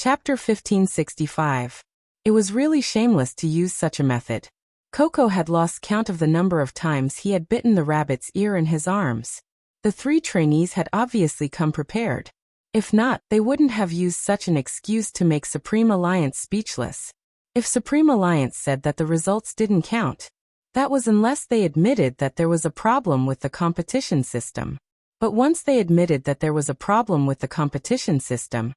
Chapter 1565. It was really shameless to use such a method. Coco had lost count of the number of times he had bitten the rabbit's ear in his arms. The three trainees had obviously come prepared. If not, they wouldn't have used such an excuse to make Supreme Alliance speechless. If Supreme Alliance said that the results didn't count, that was unless they admitted that there was a problem with the competition system. But once they admitted that there was a problem with the competition system,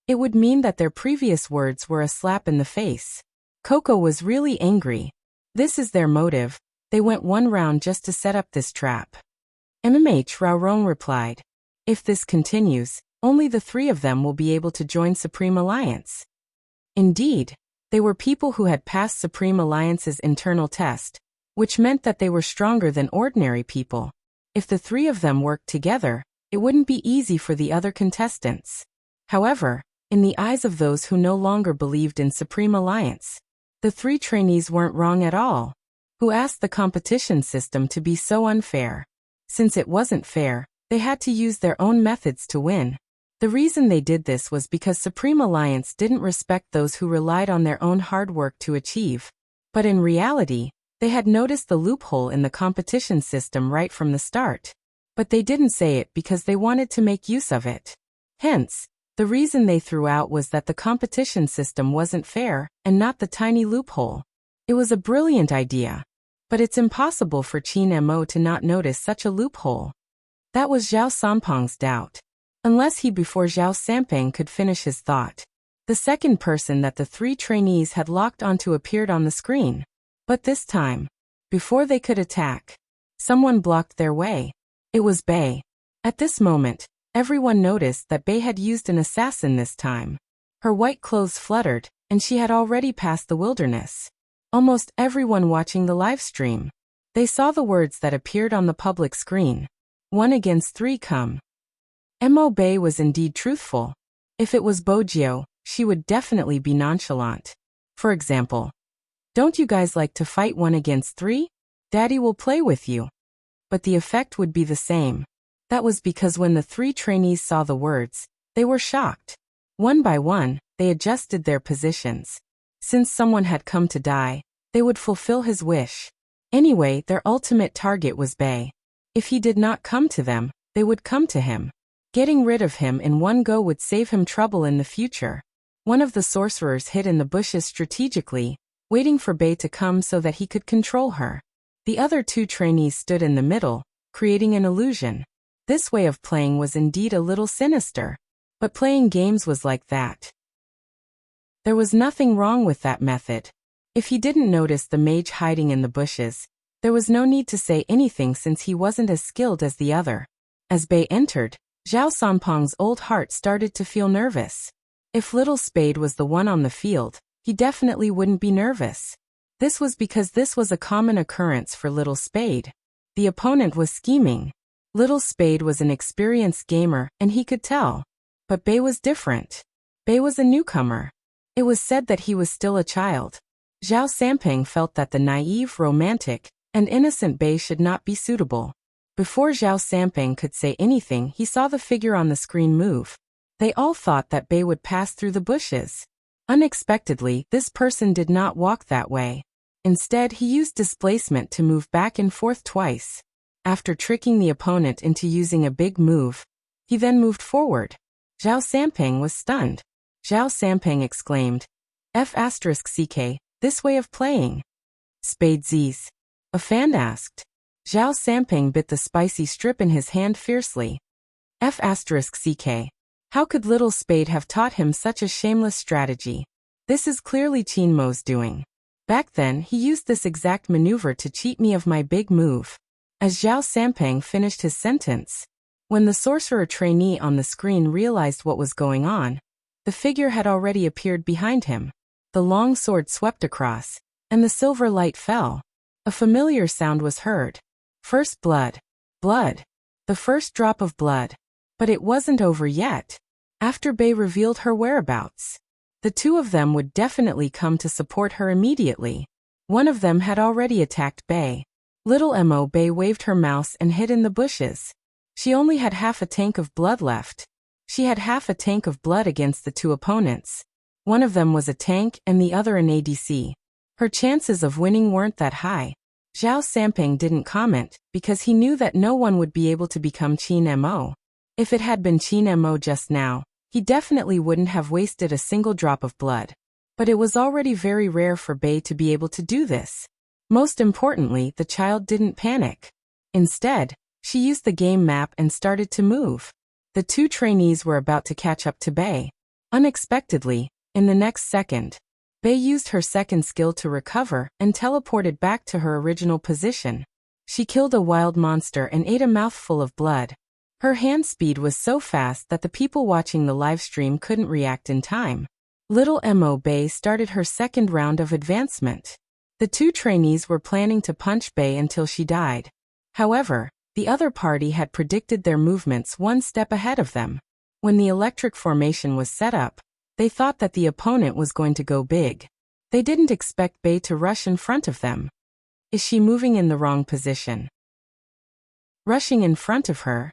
it would mean that their previous words were a slap in the face. Coco was really angry. This is their motive. They went one round just to set up this trap. Enrich Raurong replied. If this continues, only the three of them will be able to join Supreme Alliance. Indeed, they were people who had passed Supreme Alliance's internal test, which meant that they were stronger than ordinary people. If the three of them worked together, it wouldn't be easy for the other contestants. However, in the eyes of those who no longer believed in Supreme Alliance, the three trainees weren't wrong at all. Who asked the competition system to be so unfair? Since it wasn't fair, they had to use their own methods to win. The reason they did this was because Supreme Alliance didn't respect those who relied on their own hard work to achieve. But in reality, they had noticed the loophole in the competition system right from the start. But they didn't say it because they wanted to make use of it. Hence, the reason they threw out was that the competition system wasn't fair, and not the tiny loophole. It was a brilliant idea. But it's impossible for Qin Mo to not notice such a loophole. That was Zhao Sampeng's doubt. Unless he before Zhao Sampeng could finish his thought. The second person that the three trainees had locked onto appeared on the screen. But this time, before they could attack, someone blocked their way. It was Bei. At this moment, everyone noticed that Bei had used an assassin this time. Her white clothes fluttered, and she had already passed the wilderness. Almost everyone watching the live stream. They saw the words that appeared on the public screen. 1 against 3 come. Mo Bei was indeed truthful. If it was Bojiu, she would definitely be nonchalant. For example, don't you guys like to fight 1 against 3? Daddy will play with you. But the effect would be the same. That was because when the three trainees saw the words, they were shocked. One by one, they adjusted their positions. Since someone had come to die, they would fulfill his wish. Anyway, their ultimate target was Bei. If he did not come to them, they would come to him. Getting rid of him in one go would save him trouble in the future. One of the sorcerers hid in the bushes strategically, waiting for Bei to come so that he could control her. The other two trainees stood in the middle, creating an illusion. This way of playing was indeed a little sinister. But playing games was like that. There was nothing wrong with that method. If he didn't notice the mage hiding in the bushes, there was no need to say anything since he wasn't as skilled as the other. As Bei entered, Zhao Sampeng's old heart started to feel nervous. If Little Spade was the one on the field, he definitely wouldn't be nervous. This was because this was a common occurrence for Little Spade. The opponent was scheming. Little Spade was an experienced gamer, and he could tell. But Bei was different. Bei was a newcomer. It was said that he was still a child. Zhao Sampeng felt that the naive, romantic, and innocent Bei should not be suitable. Before Zhao Sampeng could say anything, he saw the figure on the screen move. They all thought that Bei would pass through the bushes. Unexpectedly, this person did not walk that way. Instead, he used displacement to move back and forth twice. After tricking the opponent into using a big move, he then moved forward. Zhao Sampeng was stunned. Zhao Sampeng exclaimed, F***ck, this way of playing. Spade Z's. A fan asked. Zhao Sampeng bit the spicy strip in his hand fiercely. F***ck. How could Little Spade have taught him such a shameless strategy? This is clearly Qin Mo's doing. Back then, he used this exact maneuver to cheat me of my big move. As Zhao Sampeng finished his sentence, when the sorcerer trainee on the screen realized what was going on, the figure had already appeared behind him. The long sword swept across, and the silver light fell. A familiar sound was heard. First blood. Blood. The first drop of blood. But it wasn't over yet. After Bei revealed her whereabouts, the two of them would definitely come to support her immediately. One of them had already attacked Bei. Little Mo Bei waved her mouse and hid in the bushes. She only had half a tank of blood left. She had half a tank of blood against the two opponents. One of them was a tank and the other an ADC. Her chances of winning weren't that high. Zhao Samping didn't comment, because he knew that no one would be able to become Qin Mo. If it had been Qin Mo just now, he definitely wouldn't have wasted a single drop of blood. But it was already very rare for Bei to be able to do this. Most importantly, the child didn't panic. Instead, she used the game map and started to move. The two trainees were about to catch up to Bei. Unexpectedly, in the next second, Bei used her second skill to recover and teleported back to her original position. She killed a wild monster and ate a mouthful of blood. Her hand speed was so fast that the people watching the live stream couldn't react in time. Little Mo Bei started her second round of advancement. The two trainees were planning to punch Bei until she died. However, the other party had predicted their movements one step ahead of them. When the electric formation was set up, they thought that the opponent was going to go big. They didn't expect Bei to rush in front of them. Is she moving in the wrong position? Rushing in front of her?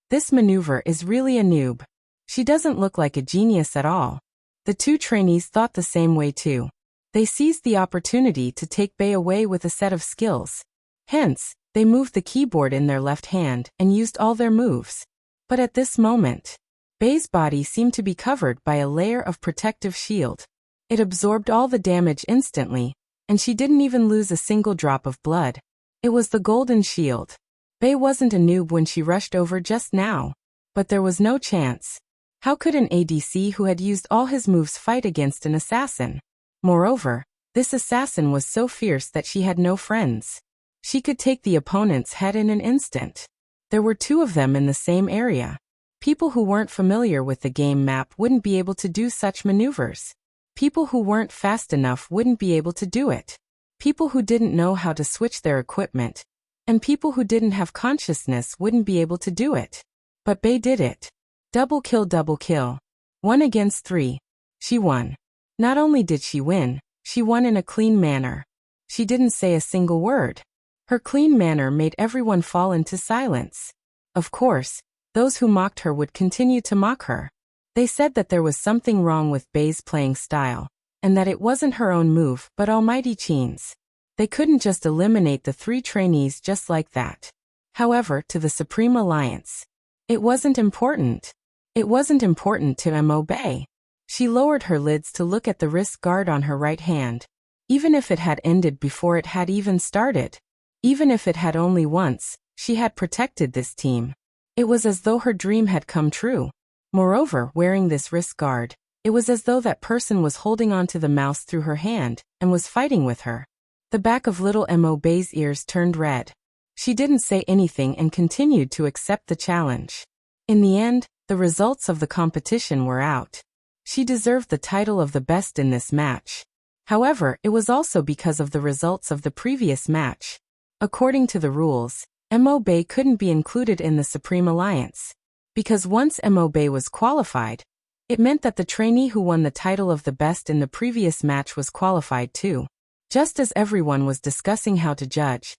This maneuver is really a noob. She doesn't look like a genius at all. The two trainees thought the same way too. They seized the opportunity to take Bei away with a set of skills. Hence, they moved the keyboard in their left hand and used all their moves. But at this moment, Bei's body seemed to be covered by a layer of protective shield. It absorbed all the damage instantly, and she didn't even lose a single drop of blood. It was the golden shield. Bei wasn't a noob when she rushed over just now. But there was no chance. How could an ADC who had used all his moves fight against an assassin? Moreover, this assassin was so fierce that she had no friends. She could take the opponent's head in an instant. There were two of them in the same area. People who weren't familiar with the game map wouldn't be able to do such maneuvers. People who weren't fast enough wouldn't be able to do it. People who didn't know how to switch their equipment, and people who didn't have consciousness wouldn't be able to do it. But Bei did it. Double kill, double kill. 1 against 3. She won. Not only did she win, she won in a clean manner. She didn't say a single word. Her clean manner made everyone fall into silence. Of course, those who mocked her would continue to mock her. They said that there was something wrong with Bei's playing style, and that it wasn't her own move but Almighty Qin's. They couldn't just eliminate the three trainees just like that. However, to the Supreme Alliance, it wasn't important. It wasn't important to Mo Bei. She lowered her lids to look at the wrist guard on her right hand. Even if it had ended before it had even started, even if it had only once, she had protected this team. It was as though her dream had come true. Moreover, wearing this wrist guard, it was as though that person was holding onto the mouse through her hand and was fighting with her. The back of little Mo Bei's ears turned red. She didn't say anything and continued to accept the challenge. In the end, the results of the competition were out. She deserved the title of the best in this match. However, it was also because of the results of the previous match. According to the rules, Mo Bei couldn't be included in the Supreme Alliance. Because once Mo Bei was qualified, it meant that the trainee who won the title of the best in the previous match was qualified too. Just as everyone was discussing how to judge,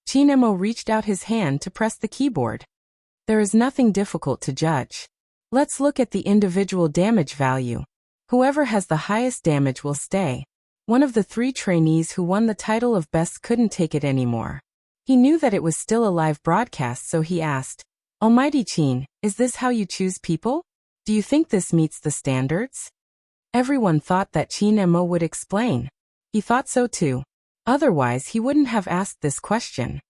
Qin Mo reached out his hand to press the keyboard. There is nothing difficult to judge. Let's look at the individual damage value. Whoever has the highest damage will stay. One of the three trainees who won the title of best couldn't take it anymore. He knew that it was still a live broadcast, so he asked, "Almighty Qin, is this how you choose people? Do you think this meets the standards?" Everyone thought that Qin Mo would explain. He thought so too. Otherwise, he wouldn't have asked this question.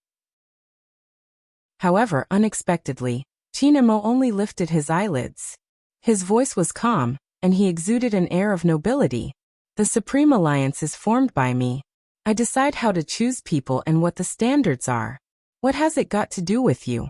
However, unexpectedly, Qin Mo only lifted his eyelids. His voice was calm, and he exuded an air of nobility. "The Supreme Alliance is formed by me. I decide how to choose people and what the standards are. What has it got to do with you?"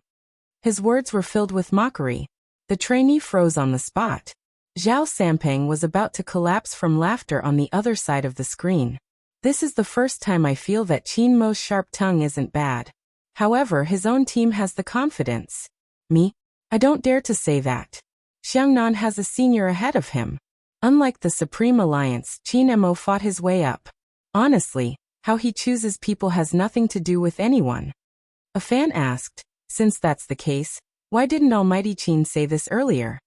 His words were filled with mockery. The trainee froze on the spot. Zhao Samping was about to collapse from laughter on the other side of the screen. This is the first time I feel that Qin Mo's sharp tongue isn't bad. However, his own team has the confidence. Me? I don't dare to say that. Xiangnan has a senior ahead of him. Unlike the Supreme Alliance, Qin Mo fought his way up. Honestly, how he chooses people has nothing to do with anyone. A fan asked, "Since that's the case, why didn't Almighty Qin say this earlier?"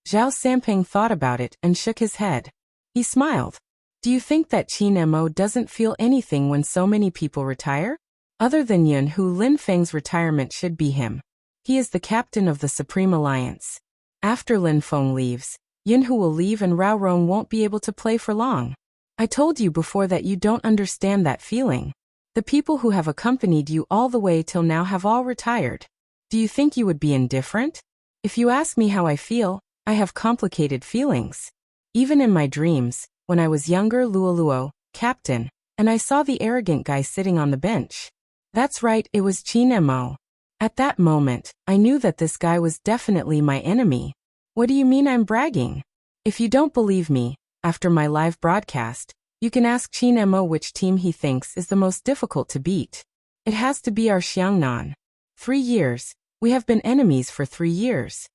Zhao Samping thought about it and shook his head. He smiled. Do you think that Qin Mo doesn't feel anything when so many people retire? Other than Yun Hu, Lin Feng's retirement should be him. He is the captain of the Supreme Alliance. After Lin Feng leaves, Yun Hu will leave and Rao Rong won't be able to play for long. I told you before that you don't understand that feeling. The people who have accompanied you all the way till now have all retired. Do you think you would be indifferent? If you ask me how I feel, I have complicated feelings. Even in my dreams, when I was younger, Luoluo, captain, and I saw the arrogant guy sitting on the bench. That's right, it was Qin Mo. At that moment, I knew that this guy was definitely my enemy. What do you mean I'm bragging? If you don't believe me, after my live broadcast, you can ask Qin Mo which team he thinks is the most difficult to beat. It has to be our Xiangnan. 3 years. We have been enemies for 3 years.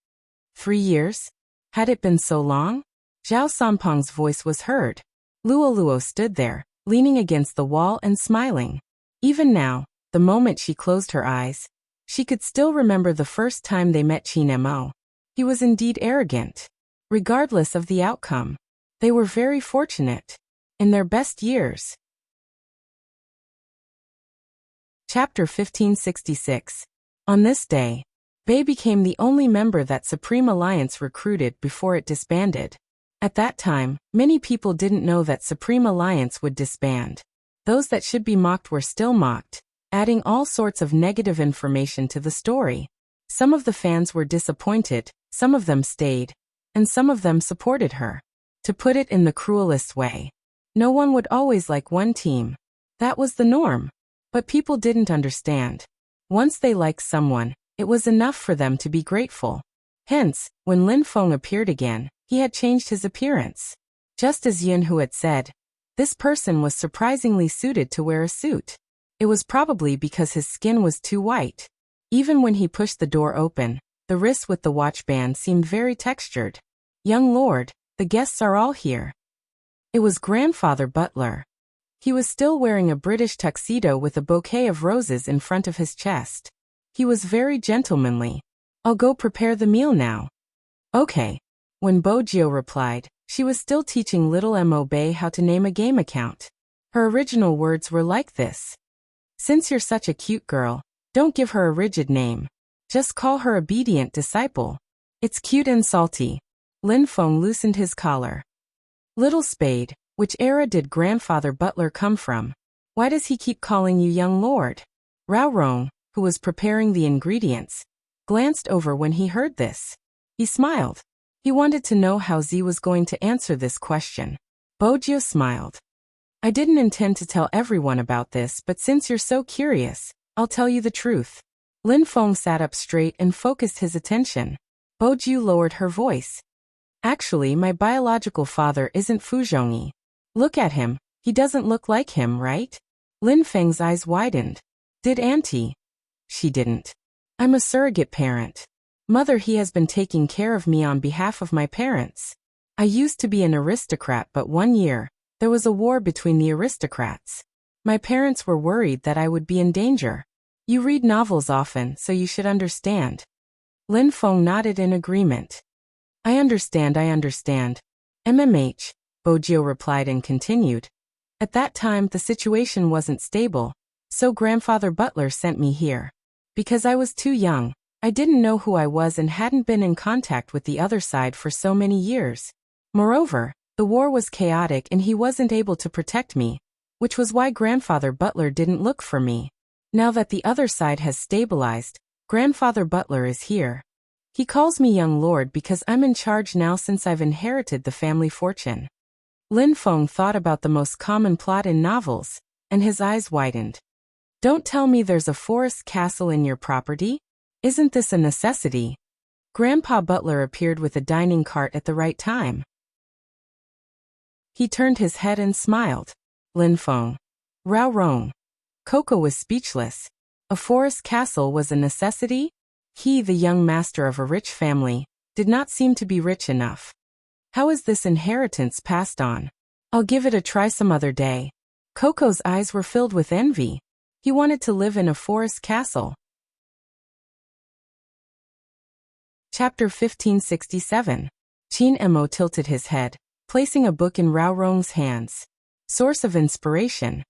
3 years? Had it been so long? Zhao Sanpeng's voice was heard. Luoluo stood there, leaning against the wall and smiling. Even now, the moment she closed her eyes, she could still remember the first time they met Qin Mo. He was indeed arrogant. Regardless of the outcome, they were very fortunate. In their best years. Chapter 1566. On this day, Bei became the only member that Supreme Alliance recruited before it disbanded. At that time, many people didn't know that Supreme Alliance would disband. Those that should be mocked were still mocked, adding all sorts of negative information to the story. Some of the fans were disappointed, some of them stayed, and some of them supported her. To put it in the cruelest way, no one would always like one team. That was the norm. But people didn't understand. Once they liked someone, it was enough for them to be grateful. Hence, when Lin Feng appeared again, he had changed his appearance. Just as Yun Hu had said, this person was surprisingly suited to wear a suit. It was probably because his skin was too white. Even when he pushed the door open, the wrist with the watch band seemed very textured. Young lord, the guests are all here. It was Grandfather Butler. He was still wearing a British tuxedo with a bouquet of roses in front of his chest. He was very gentlemanly. I'll go prepare the meal now. Okay. When Bojio replied, she was still teaching little Mo Bei how to name a game account. Her original words were like this. Since you're such a cute girl, don't give her a rigid name. Just call her obedient disciple. It's cute and salty. Lin Feng loosened his collar. Little Spade, which era did Grandfather Butler come from? Why does he keep calling you young lord? Rao Rong, who was preparing the ingredients, glanced over when he heard this. He smiled. He wanted to know how Z was going to answer this question. Bojio smiled. I didn't intend to tell everyone about this, but since you're so curious, I'll tell you the truth. Lin Feng sat up straight and focused his attention. Bojio lowered her voice. Actually, my biological father isn't Fu Zhongyi. Look at him, he doesn't look like him, right? Lin Feng's eyes widened. Did Auntie? She didn't. I'm a surrogate parent. Mother, he has been taking care of me on behalf of my parents. I used to be an aristocrat, but one year, there was a war between the aristocrats. My parents were worried that I would be in danger. You read novels often, so you should understand. Lin Feng nodded in agreement. I understand. MMH, Bojio replied and continued. At that time the situation wasn't stable, so Grandfather Butler sent me here. Because I was too young, I didn't know who I was and hadn't been in contact with the other side for so many years. Moreover, the war was chaotic and he wasn't able to protect me, which was why Grandfather Butler didn't look for me. Now that the other side has stabilized, Grandfather Butler is here. He calls me young lord because I'm in charge now since I've inherited the family fortune. Lin Feng thought about the most common plot in novels, and his eyes widened. Don't tell me there's a forest castle in your property? Isn't this a necessity? Grandpa Butler appeared with a dining cart at the right time. He turned his head and smiled. Lin Feng. Rao Rong. Coco was speechless. A forest castle was a necessity? He, the young master of a rich family, did not seem to be rich enough. How is this inheritance passed on? I'll give it a try some other day. Coco's eyes were filled with envy. He wanted to live in a forest castle. Chapter 1567. Qin Mo tilted his head, placing a book in Rao Rong's hands. Source of inspiration.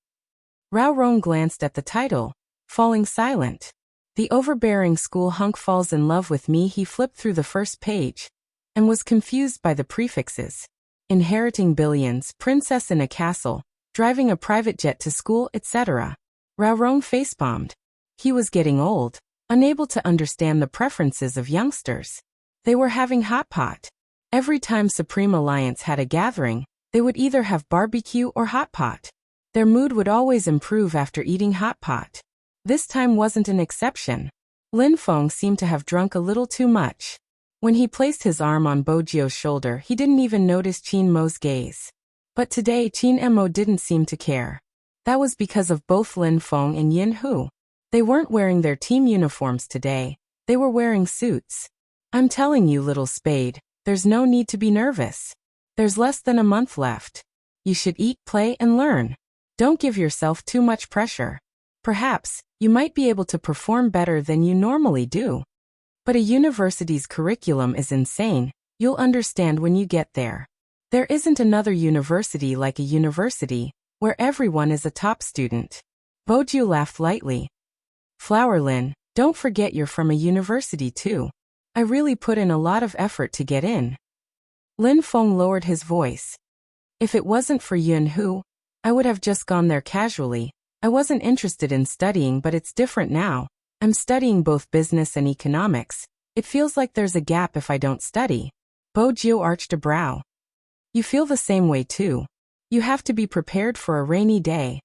Rao Rong glanced at the title, falling silent. The overbearing school hunk falls in love with me. He flipped through the first page and was confused by the prefixes. Inheriting billions, princess in a castle, driving a private jet to school, etc. Rao Rong facepalmed. He was getting old, unable to understand the preferences of youngsters. They were having hot pot. Every time Supreme Alliance had a gathering, they would either have barbecue or hot pot. Their mood would always improve after eating hot pot. This time wasn't an exception. Lin Feng seemed to have drunk a little too much. When he placed his arm on Bojio's shoulder, he didn't even notice Qin Mo's gaze. But today Qin Mo didn't seem to care. That was because of both Lin Feng and Yin Hu. They weren't wearing their team uniforms today. They were wearing suits. I'm telling you, little Spade, there's no need to be nervous. There's less than a month left. You should eat, play, and learn. Don't give yourself too much pressure. Perhaps, you might be able to perform better than you normally do. But a university's curriculum is insane. You'll understand when you get there. There isn't another university like a university, where everyone is a top student. Bojio laughed lightly. Flower Lin, don't forget you're from a university too. I really put in a lot of effort to get in. Lin Feng lowered his voice. If it wasn't for Yun Hu, I would have just gone there casually. I wasn't interested in studying, but it's different now. I'm studying both business and economics. It feels like there's a gap if I don't study. Bojio arched a brow. You feel the same way too. You have to be prepared for a rainy day.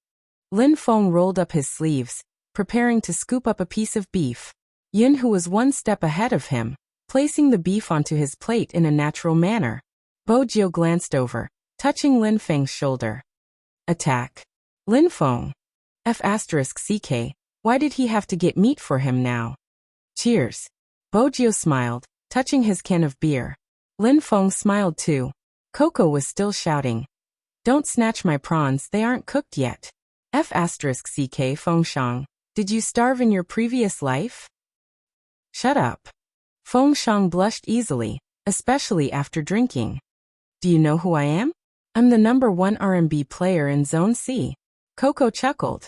Lin Feng rolled up his sleeves, preparing to scoop up a piece of beef. Yun Hu was one step ahead of him, placing the beef onto his plate in a natural manner. Bojio glanced over, touching Lin Feng's shoulder. Attack. Lin Feng. F***CK, why did he have to get meat for him now? Cheers. Bojio smiled, touching his can of beer. Lin Feng smiled too. Coco was still shouting. Don't snatch my prawns, they aren't cooked yet. F***CK Fengshang, did you starve in your previous life? Shut up. Fengshang blushed easily, especially after drinking. Do you know who I am? I'm the #1 R&B player in Zone C. Coco chuckled.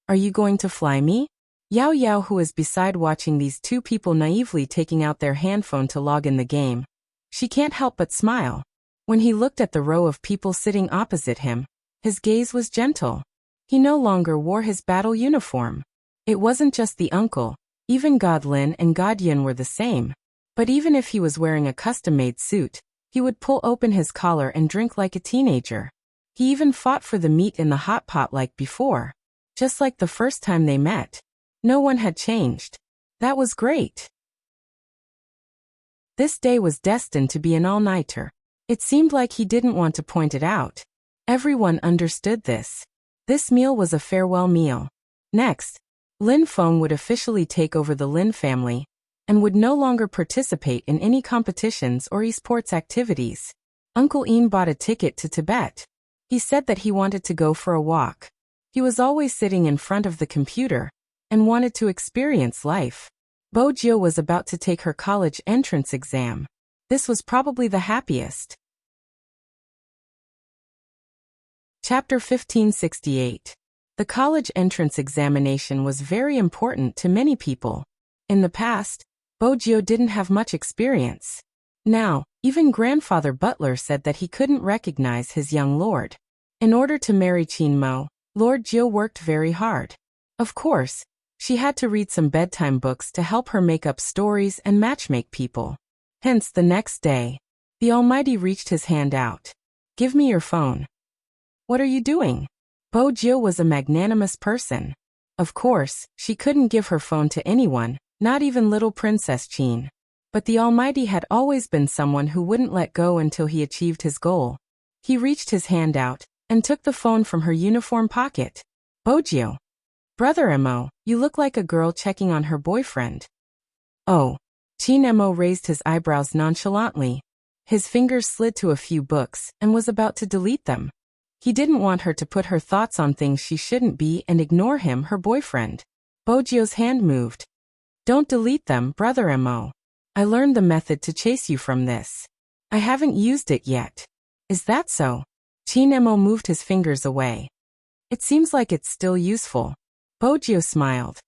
Are you going to fly me? Yao Yao, who was beside watching these two people naively taking out their handphone to log in the game. She can't help but smile. When he looked at the row of people sitting opposite him, his gaze was gentle. He no longer wore his battle uniform. It wasn't just the uncle, even God Lin and God Yin were the same. But even if he was wearing a custom-made suit, he would pull open his collar and drink like a teenager. He even fought for the meat in the hot pot like before. Just like the first time they met. No one had changed. That was great. This day was destined to be an all-nighter. It seemed like he didn't want to point it out. Everyone understood this. This meal was a farewell meal. Next, Lin Feng would officially take over the Lin family and would no longer participate in any competitions or esports activities. Uncle Ian bought a ticket to Tibet. He said that he wanted to go for a walk. He was always sitting in front of the computer and wanted to experience life. Bojio was about to take her college entrance exam. This was probably the happiest. Chapter 1568. The college entrance examination was very important to many people. In the past, Bojio didn't have much experience. Now, even Grandfather Butler said that he couldn't recognize his young lord. In order to marry Qin Mo, Lord Jiu worked very hard. Of course, she had to read some bedtime books to help her make up stories and matchmake people. Hence, the next day, the Almighty reached his hand out. Give me your phone. What are you doing? Bojio was a magnanimous person. Of course, she couldn't give her phone to anyone, not even little Princess Qin. But the Almighty had always been someone who wouldn't let go until he achieved his goal. He reached his hand out and took the phone from her uniform pocket. Bojio. Brother Mo, you look like a girl checking on her boyfriend. Oh. Qin Mo raised his eyebrows nonchalantly. His fingers slid to a few books and was about to delete them. He didn't want her to put her thoughts on things she shouldn't be and ignore him, her boyfriend. Bojio's hand moved. Don't delete them, Brother Mo. I learned the method to chase you from this. I haven't used it yet. Is that so? Qin Emo moved his fingers away. It seems like it's still useful. Bojio smiled.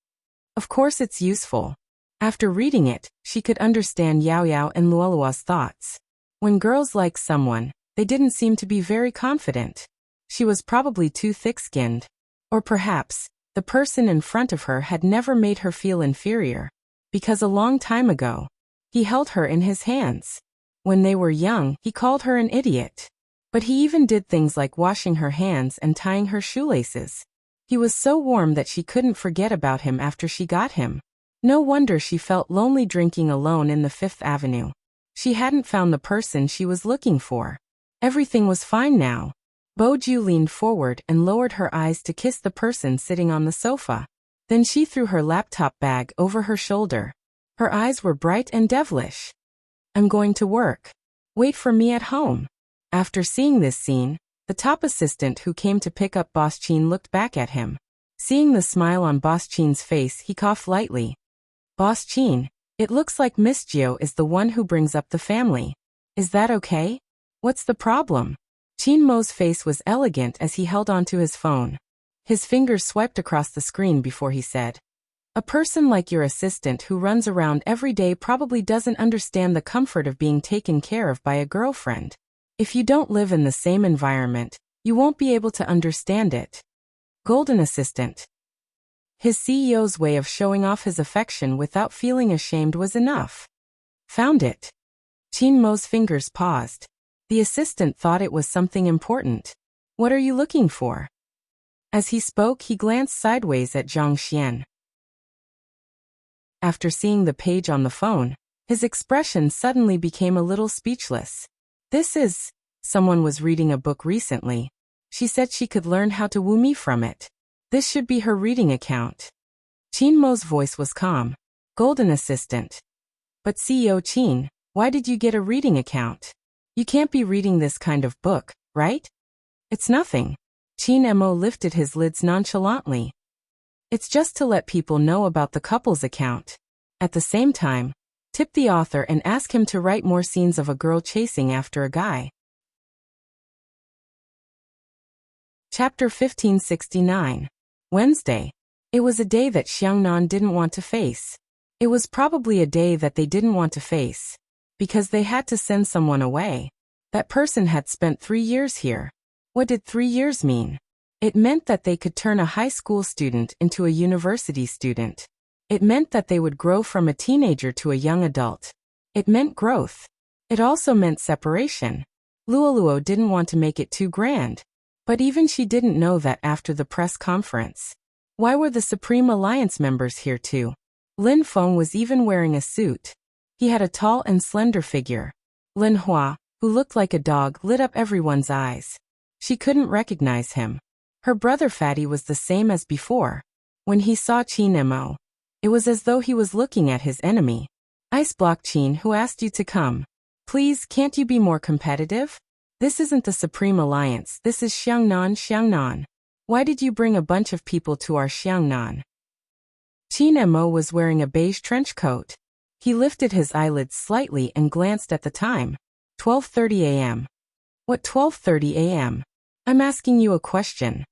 Of course it's useful. After reading it, she could understand Yao Yao and Luolua's thoughts. When girls like someone, they didn't seem to be very confident. She was probably too thick-skinned. Or perhaps, the person in front of her had never made her feel inferior. Because a long time ago, he held her in his hands. When they were young, he called her an idiot. But he even did things like washing her hands and tying her shoelaces. He was so warm that she couldn't forget about him after she got him. No wonder she felt lonely drinking alone in the Fifth Avenue. She hadn't found the person she was looking for. Everything was fine now. Boju leaned forward and lowered her eyes to kiss the person sitting on the sofa. Then she threw her laptop bag over her shoulder. Her eyes were bright and devilish. I'm going to work. Wait for me at home. After seeing this scene, the top assistant who came to pick up Boss Chin looked back at him. Seeing the smile on Boss Chin's face, he coughed lightly. Boss Chin, it looks like Miss Gio is the one who brings up the family. Is that okay? What's the problem? Chin Mo's face was elegant as he held onto his phone. His fingers swiped across the screen before he said, a person like your assistant who runs around every day probably doesn't understand the comfort of being taken care of by a girlfriend. If you don't live in the same environment, you won't be able to understand it. Golden assistant. His CEO's way of showing off his affection without feeling ashamed was enough. Found it. Chin Mo's fingers paused. The assistant thought it was something important. What are you looking for? As he spoke, he glanced sideways at Zhang Xian. After seeing the page on the phone, his expression suddenly became a little speechless. Someone was reading a book recently. She said she could learn how to woo me from it. This should be her reading account. Chin Mo's voice was calm. Golden assistant. But CEO Chin, why did you get a reading account? You can't be reading this kind of book, right? It's nothing. Chin Mo lifted his lids nonchalantly. It's just to let people know about the couple's account. At the same time, tip the author and ask him to write more scenes of a girl chasing after a guy. Chapter 1569. Wednesday. It was a day that Xiangnan didn't want to face. It was probably a day that they didn't want to face. Because they had to send someone away. That person had spent 3 years here. What did 3 years mean? It meant that they could turn a high school student into a university student. It meant that they would grow from a teenager to a young adult. It meant growth. It also meant separation. Luoluo didn't want to make it too grand. But even she didn't know that after the press conference. Why were the Supreme Alliance members here too? Lin Feng was even wearing a suit. He had a tall and slender figure. Lin Hua, who looked like a dog, lit up everyone's eyes. She couldn't recognize him. Her brother Fatty was the same as before. When he saw Chin Mo, it was as though he was looking at his enemy. Ice Block Chin, who asked you to come? Please, can't you be more competitive? This isn't the Supreme Alliance, this is Xiangnan. Why did you bring a bunch of people to our Xiangnan? Chin Mo was wearing a beige trench coat. He lifted his eyelids slightly and glanced at the time. 12:30 a.m. What 12:30 a.m.? I'm asking you a question.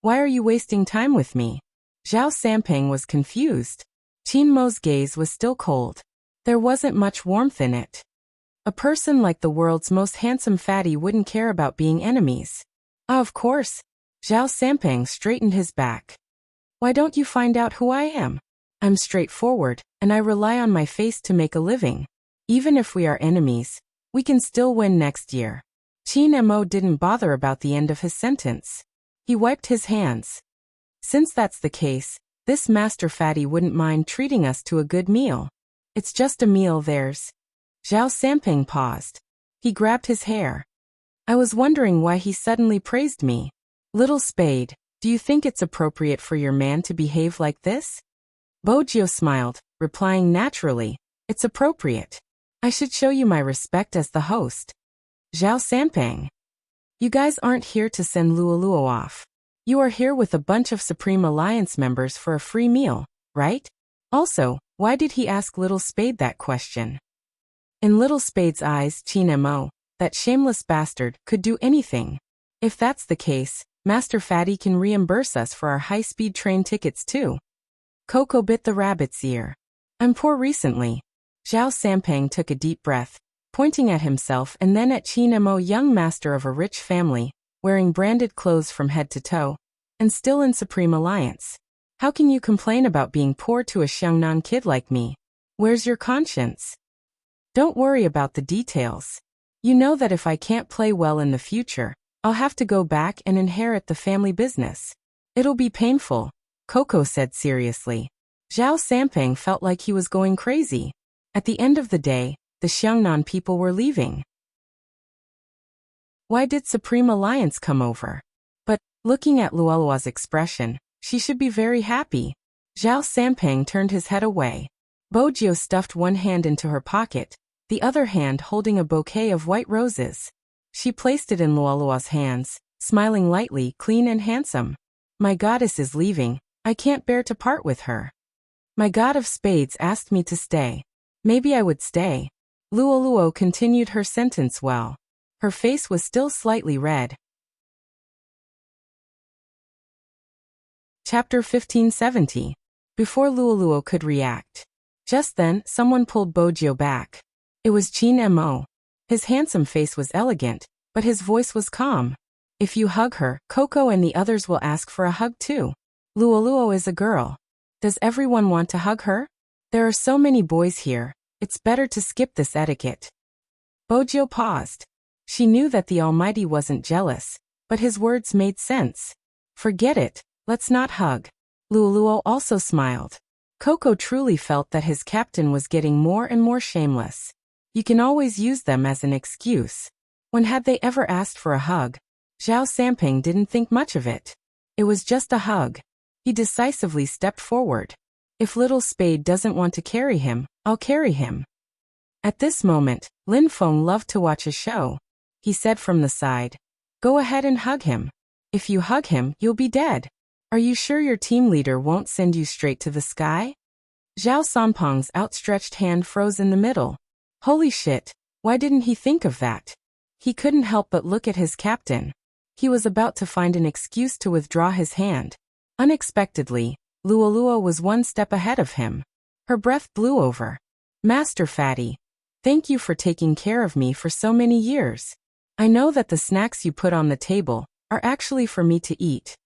Why are you wasting time with me? Zhao Sampeng was confused. Chin Mo's gaze was still cold. There wasn't much warmth in it. A person like the world's most handsome fatty wouldn't care about being enemies. Of course. Zhao Sampeng straightened his back. Why don't you find out who I am? I'm straightforward, and I rely on my face to make a living. Even if we are enemies, we can still win next year. Chin Mo didn't bother about the end of his sentence. He wiped his hands. Since that's the case, this master fatty wouldn't mind treating us to a good meal. It's just a meal, there's. Zhao Sampeng paused. He grabbed his hair. I was wondering why he suddenly praised me. Little Spade, do you think it's appropriate for your man to behave like this? Bojio smiled, replying naturally, it's appropriate. I should show you my respect as the host. Zhao Sampeng. You guys aren't here to send Luoluo off. You are here with a bunch of Supreme Alliance members for a free meal, right? Also, why did he ask Little Spade that question? In Little Spade's eyes, Chin Mo, that shameless bastard, could do anything. If that's the case, Master Fatty can reimburse us for our high-speed train tickets too. Coco bit the rabbit's ear. I'm poor recently. Zhao Sampang took a deep breath, pointing at himself and then at Qin Mo, young master of a rich family, wearing branded clothes from head to toe, and still in supreme alliance. How can you complain about being poor to a Xiangnan kid like me? Where's your conscience? Don't worry about the details. You know that if I can't play well in the future, I'll have to go back and inherit the family business. It'll be painful, Coco said seriously. Zhao Sampang felt like he was going crazy. At the end of the day, the Xiangnan people were leaving. Why did Supreme Alliance come over? But, looking at Luolua's expression, she should be very happy. Zhao Sampang turned his head away. Bojio stuffed one hand into her pocket, the other hand holding a bouquet of white roses. She placed it in Luolua's hands, smiling lightly, clean and handsome. My goddess is leaving, I can't bear to part with her. My god of spades asked me to stay. Maybe I would stay. Luoluo continued her sentence well. Her face was still slightly red. Chapter 1570. Before Luoluo could react. Just then, someone pulled Bojio back. It was Qin Mo. His handsome face was elegant, but his voice was calm. If you hug her, Coco and the others will ask for a hug too. Luoluo is a girl. Does everyone want to hug her? There are so many boys here, it's better to skip this etiquette. Bojio paused. She knew that the Almighty wasn't jealous, but his words made sense. Forget it, let's not hug. Luoluo also smiled. Coco truly felt that his captain was getting more and more shameless. You can always use them as an excuse. When had they ever asked for a hug? Zhao Sampang didn't think much of it. It was just a hug. He decisively stepped forward. If Little Spade doesn't want to carry him, I'll carry him. At this moment, Lin Feng loved to watch a show. He said from the side, go ahead and hug him. If you hug him, you'll be dead. Are you sure your team leader won't send you straight to the sky? Zhao Sampang's outstretched hand froze in the middle. Holy shit, why didn't he think of that? He couldn't help but look at his captain. He was about to find an excuse to withdraw his hand. Unexpectedly, Luoluo was one step ahead of him. Her breath blew over. Master Fatty, thank you for taking care of me for so many years. I know that the snacks you put on the table are actually for me to eat.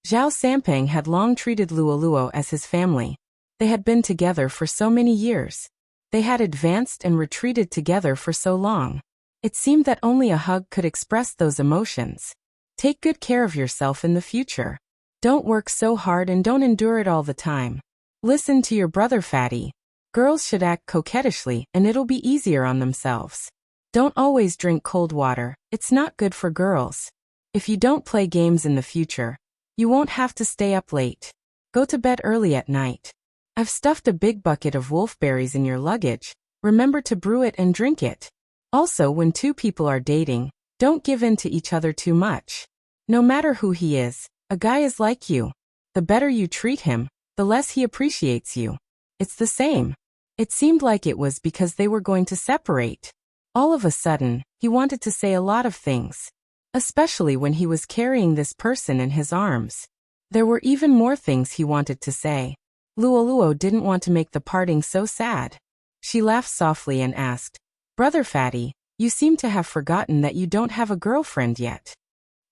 Zhao Sampang had long treated Luoluo as his family. They had been together for so many years. They had advanced and retreated together for so long. It seemed that only a hug could express those emotions. Take good care of yourself in the future. Don't work so hard and don't endure it all the time. Listen to your brother Fatty. Girls should act coquettishly and it'll be easier on themselves. Don't always drink cold water, it's not good for girls. If you don't play games in the future, you won't have to stay up late. Go to bed early at night. I've stuffed a big bucket of wolfberries in your luggage. Remember to brew it and drink it. Also, when two people are dating, don't give in to each other too much. No matter who he is, a guy is like you. The better you treat him, the less he appreciates you. It's the same. It seemed like it was because they were going to separate. All of a sudden, he wanted to say a lot of things. Especially when he was carrying this person in his arms. There were even more things he wanted to say. Luoluo didn't want to make the parting so sad. She laughed softly and asked, Brother Fatty, you seem to have forgotten that you don't have a girlfriend yet.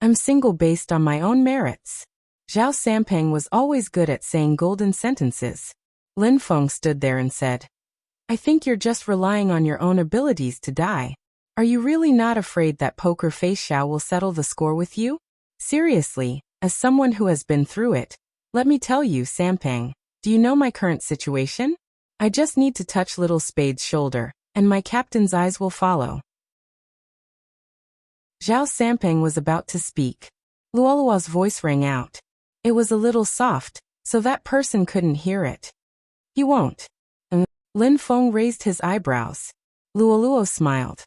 I'm single based on my own merits. Zhao Sampang was always good at saying golden sentences. Lin Feng stood there and said, I think you're just relying on your own abilities to die. Are you really not afraid that Poker Face Xiao will settle the score with you? Seriously, as someone who has been through it, let me tell you, Sampang, do you know my current situation? I just need to touch Little Spade's shoulder, and my captain's eyes will follow. Zhao Sampang was about to speak. Luoluo's voice rang out. It was a little soft, so that person couldn't hear it. He won't. Lin Feng raised his eyebrows. Luoluo smiled.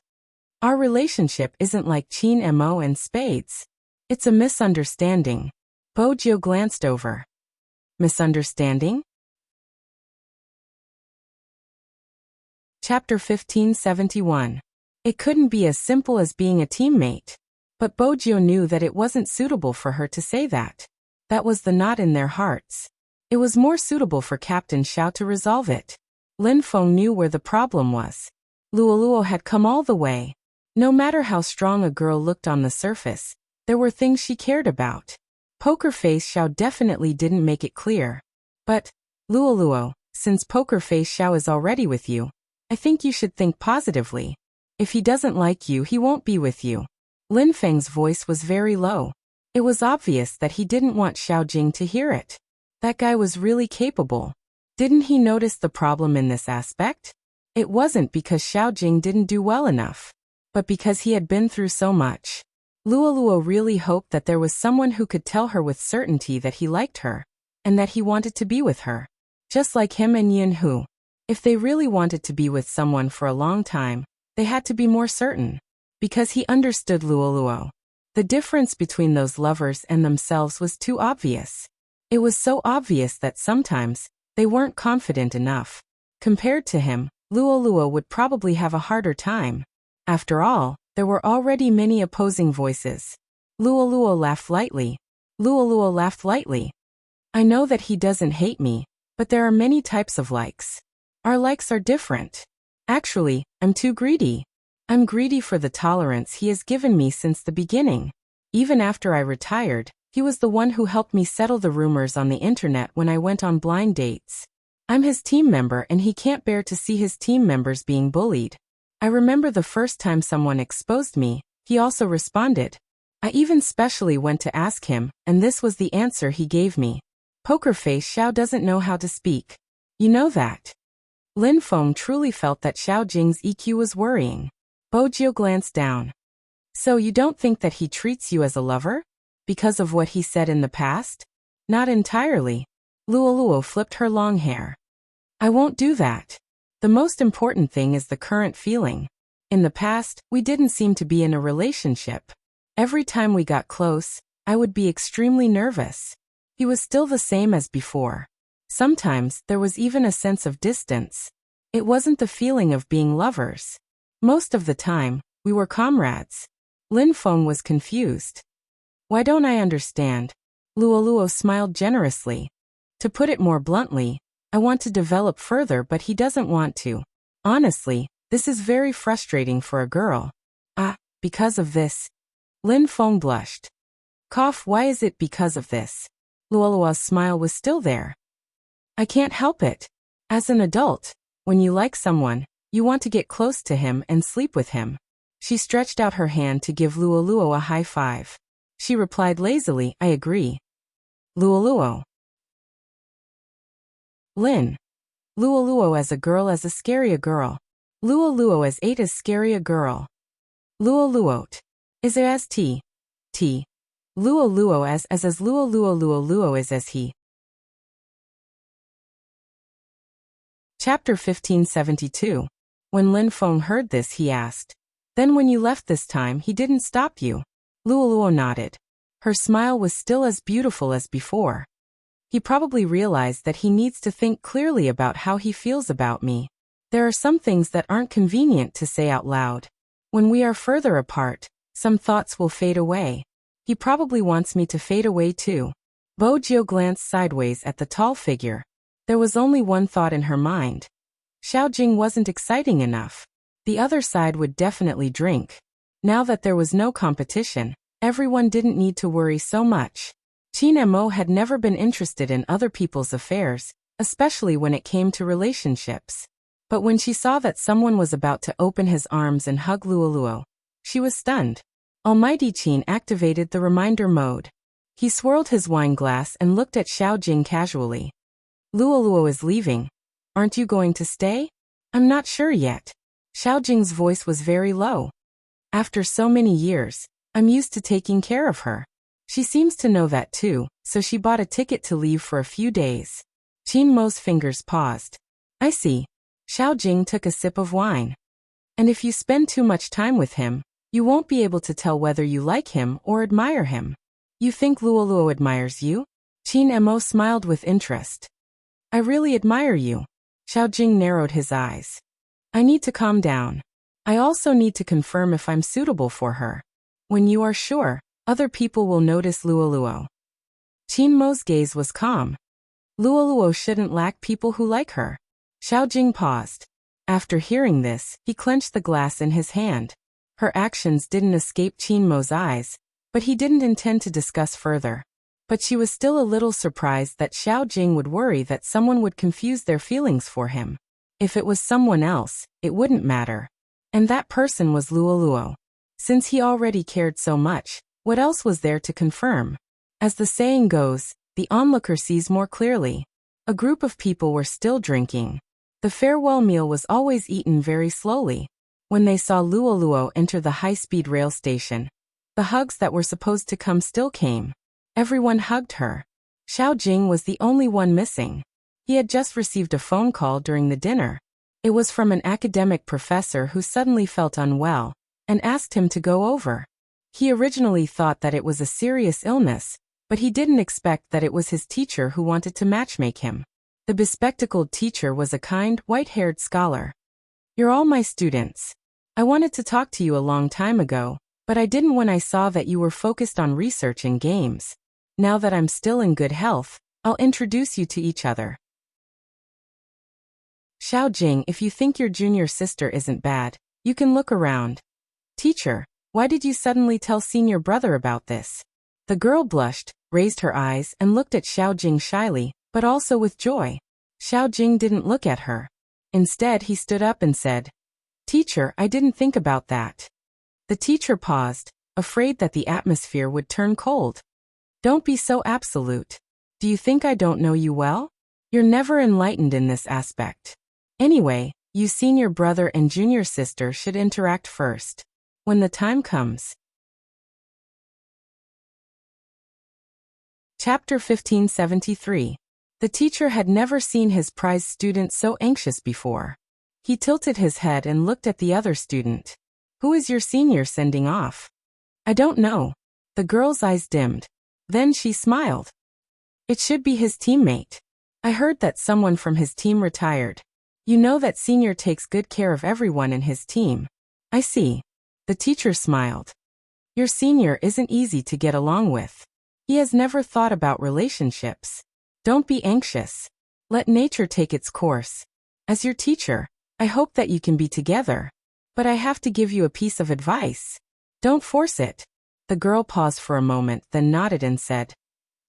Our relationship isn't like Qin Mo and Spades. It's a misunderstanding. Bojio glanced over. Misunderstanding? Chapter 1571. It couldn't be as simple as being a teammate. But Bojo knew that it wasn't suitable for her to say that. That was the knot in their hearts. It was more suitable for Captain Xiao to resolve it. Lin Feng knew where the problem was. Luoluo had come all the way. No matter how strong a girl looked on the surface, there were things she cared about. Poker Face Xiao definitely didn't make it clear. But, Luoluo, since Poker Face Xiao is already with you, I think you should think positively. If he doesn't like you, he won't be with you. Lin Feng's voice was very low. It was obvious that he didn't want Xiao Jing to hear it. That guy was really capable. Didn't he notice the problem in this aspect? It wasn't because Xiao Jing didn't do well enough, but because he had been through so much. Luoluo really hoped that there was someone who could tell her with certainty that he liked her, and that he wanted to be with her. Just like him and Yin Hu. If they really wanted to be with someone for a long time, they had to be more certain. Because he understood Luoluo. The difference between those lovers and themselves was too obvious. It was so obvious that sometimes, they weren't confident enough. Compared to him, Luoluo would probably have a harder time. After all, there were already many opposing voices. Luoluo laughed lightly. Luoluo laughed lightly. I know that he doesn't hate me, but there are many types of likes. Our likes are different. Actually, I'm too greedy. I'm greedy for the tolerance he has given me since the beginning. Even after I retired, he was the one who helped me settle the rumors on the internet when I went on blind dates. I'm his team member and he can't bear to see his team members being bullied. I remember the first time someone exposed me, he also responded. I even specially went to ask him, and this was the answer he gave me. Poker Face Xiao doesn't know how to speak. You know that. Lin Feng truly felt that Xiao Jing's EQ was worrying. Bojo glanced down. So you don't think that he treats you as a lover? Because of what he said in the past? Not entirely. Luoluo flipped her long hair. I won't do that. The most important thing is the current feeling. In the past, we didn't seem to be in a relationship. Every time we got close, I would be extremely nervous. He was still the same as before. Sometimes, there was even a sense of distance. It wasn't the feeling of being lovers. Most of the time, we were comrades. Lin Feng was confused. Why don't I understand? Luoluo smiled generously. To put it more bluntly, I want to develop further but he doesn't want to. Honestly, this is very frustrating for a girl. Because of this. Lin Feng blushed. Cough, why is it because of this? Luoluo's smile was still there. I can't help it. As an adult, when you like someone, you want to get close to him and sleep with him. She stretched out her hand to give Luoluo a high five. She replied lazily, I agree. Luoluo. Lin. Luoluo as a girl as a scary a girl. Luoluo as 8 as scary a girl. Luoluot. Is as t. T. Luoluo as Luoluo is as he. Chapter 1572. When Lin Feng heard this he asked. Then when you left this time he didn't stop you? Luoluo nodded. Her smile was still as beautiful as before. He probably realized that he needs to think clearly about how he feels about me. There are some things that aren't convenient to say out loud. When we are further apart, some thoughts will fade away. He probably wants me to fade away too. Bojo glanced sideways at the tall figure. There was only one thought in her mind. Xiao Jing wasn't exciting enough. The other side would definitely drink. Now that there was no competition, everyone didn't need to worry so much. Qin Mo had never been interested in other people's affairs, especially when it came to relationships. But when she saw that someone was about to open his arms and hug Luoluo, she was stunned. Almighty Qin activated the reminder mode. He swirled his wine glass and looked at Xiao Jing casually. Luoluo is leaving. Aren't you going to stay? I'm not sure yet. Xiao Jing's voice was very low. After so many years, I'm used to taking care of her. She seems to know that too, so she bought a ticket to leave for a few days. Qin Mo's fingers paused. I see. Xiao Jing took a sip of wine. And if you spend too much time with him, you won't be able to tell whether you like him or admire him. You think Luoluo admires you? Qin Mo smiled with interest. I really admire you. Xiao Jing narrowed his eyes. I need to calm down. I also need to confirm if I'm suitable for her. When you are sure, other people will notice Luoluo. Chinmo's gaze was calm. Luoluo shouldn't lack people who like her. Xiaojing paused. After hearing this, he clenched the glass in his hand. Her actions didn't escape Chinmo's eyes, but he didn't intend to discuss further. But she was still a little surprised that Xiaojing would worry that someone would confuse their feelings for him. If it was someone else, it wouldn't matter. And that person was Luoluo. Since he already cared so much, what else was there to confirm? As the saying goes, the onlooker sees more clearly. A group of people were still drinking. The farewell meal was always eaten very slowly. When they saw Luoluo enter the high-speed rail station, the hugs that were supposed to come still came. Everyone hugged her. Xiaojing was the only one missing. He had just received a phone call during the dinner. It was from an academic professor who suddenly felt unwell and asked him to go over. He originally thought that it was a serious illness, but he didn't expect that it was his teacher who wanted to matchmake him. The bespectacled teacher was a kind, white-haired scholar. "You're all my students. I wanted to talk to you a long time ago, but I didn't when I saw that you were focused on research and games. Now that I'm still in good health, I'll introduce you to each other. Xiaojing, if you think your junior sister isn't bad, you can look around." "Teacher, why did you suddenly tell senior brother about this?" The girl blushed, raised her eyes and looked at Xiaojing shyly, but also with joy. Xiaojing didn't look at her. Instead, he stood up and said, "Teacher, I didn't think about that." The teacher paused, afraid that the atmosphere would turn cold. "Don't be so absolute. Do you think I don't know you well? You're never enlightened in this aspect. Anyway, you senior brother and junior sister should interact first. When the time comes." Chapter 1573. The teacher had never seen his prize student so anxious before. He tilted his head and looked at the other student. "Who is your senior sending off?" "I don't know." The girl's eyes dimmed. Then she smiled. "It should be his teammate. I heard that someone from his team retired. You know that senior takes good care of everyone in his team." "I see." The teacher smiled. "Your senior isn't easy to get along with. He has never thought about relationships. Don't be anxious. Let nature take its course. As your teacher, I hope that you can be together. But I have to give you a piece of advice. Don't force it." The girl paused for a moment, then nodded and said,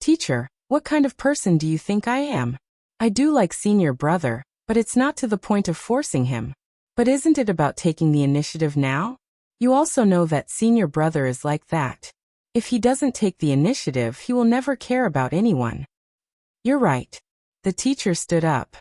"Teacher, what kind of person do you think I am? I do like senior brother, but it's not to the point of forcing him. But isn't it about taking the initiative now? You also know that senior brother is like that. If he doesn't take the initiative, he will never care about anyone." "You're right." The teacher stood up.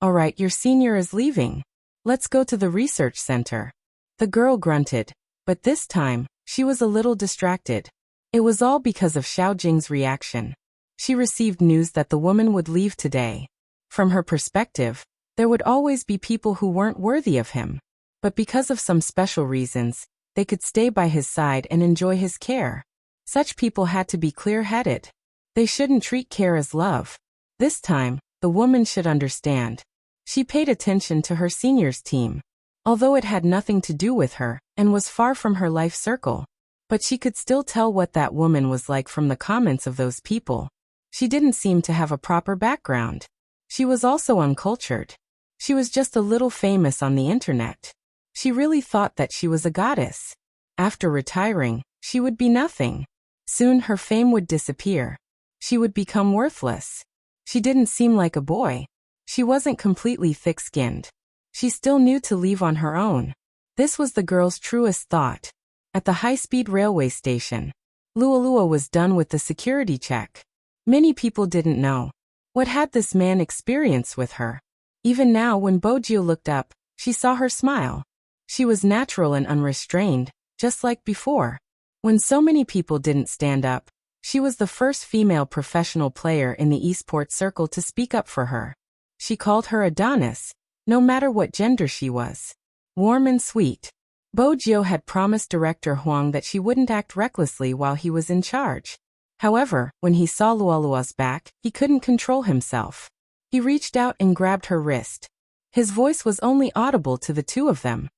"All right, your senior is leaving. Let's go to the research center." The girl grunted, but this time, she was a little distracted. It was all because of Xiaojing's reaction. She received news that the woman would leave today. From her perspective, there would always be people who weren't worthy of him. But because of some special reasons, they could stay by his side and enjoy his care. Such people had to be clear-headed. They shouldn't treat care as love. This time, the woman should understand. She paid attention to her seniors team. Although it had nothing to do with her, and was far from her life circle. But she could still tell what that woman was like from the comments of those people. She didn't seem to have a proper background. She was also uncultured. She was just a little famous on the internet. She really thought that she was a goddess. After retiring, she would be nothing. Soon her fame would disappear. She would become worthless. She didn't seem like a boy. She wasn't completely thick-skinned. She still knew to leave on her own. This was the girl's truest thought. At the high-speed railway station, Luoluo was done with the security check. Many people didn't know. What had this man experienced with her? Even now when Bojio looked up, she saw her smile. She was natural and unrestrained, just like before. When so many people didn't stand up, she was the first female professional player in the esports circle to speak up for her. She called her Adonis, no matter what gender she was. Warm and sweet. Bojio had promised Director Huang that she wouldn't act recklessly while he was in charge. However, when he saw Luoluo's back, he couldn't control himself. He reached out and grabbed her wrist. His voice was only audible to the two of them.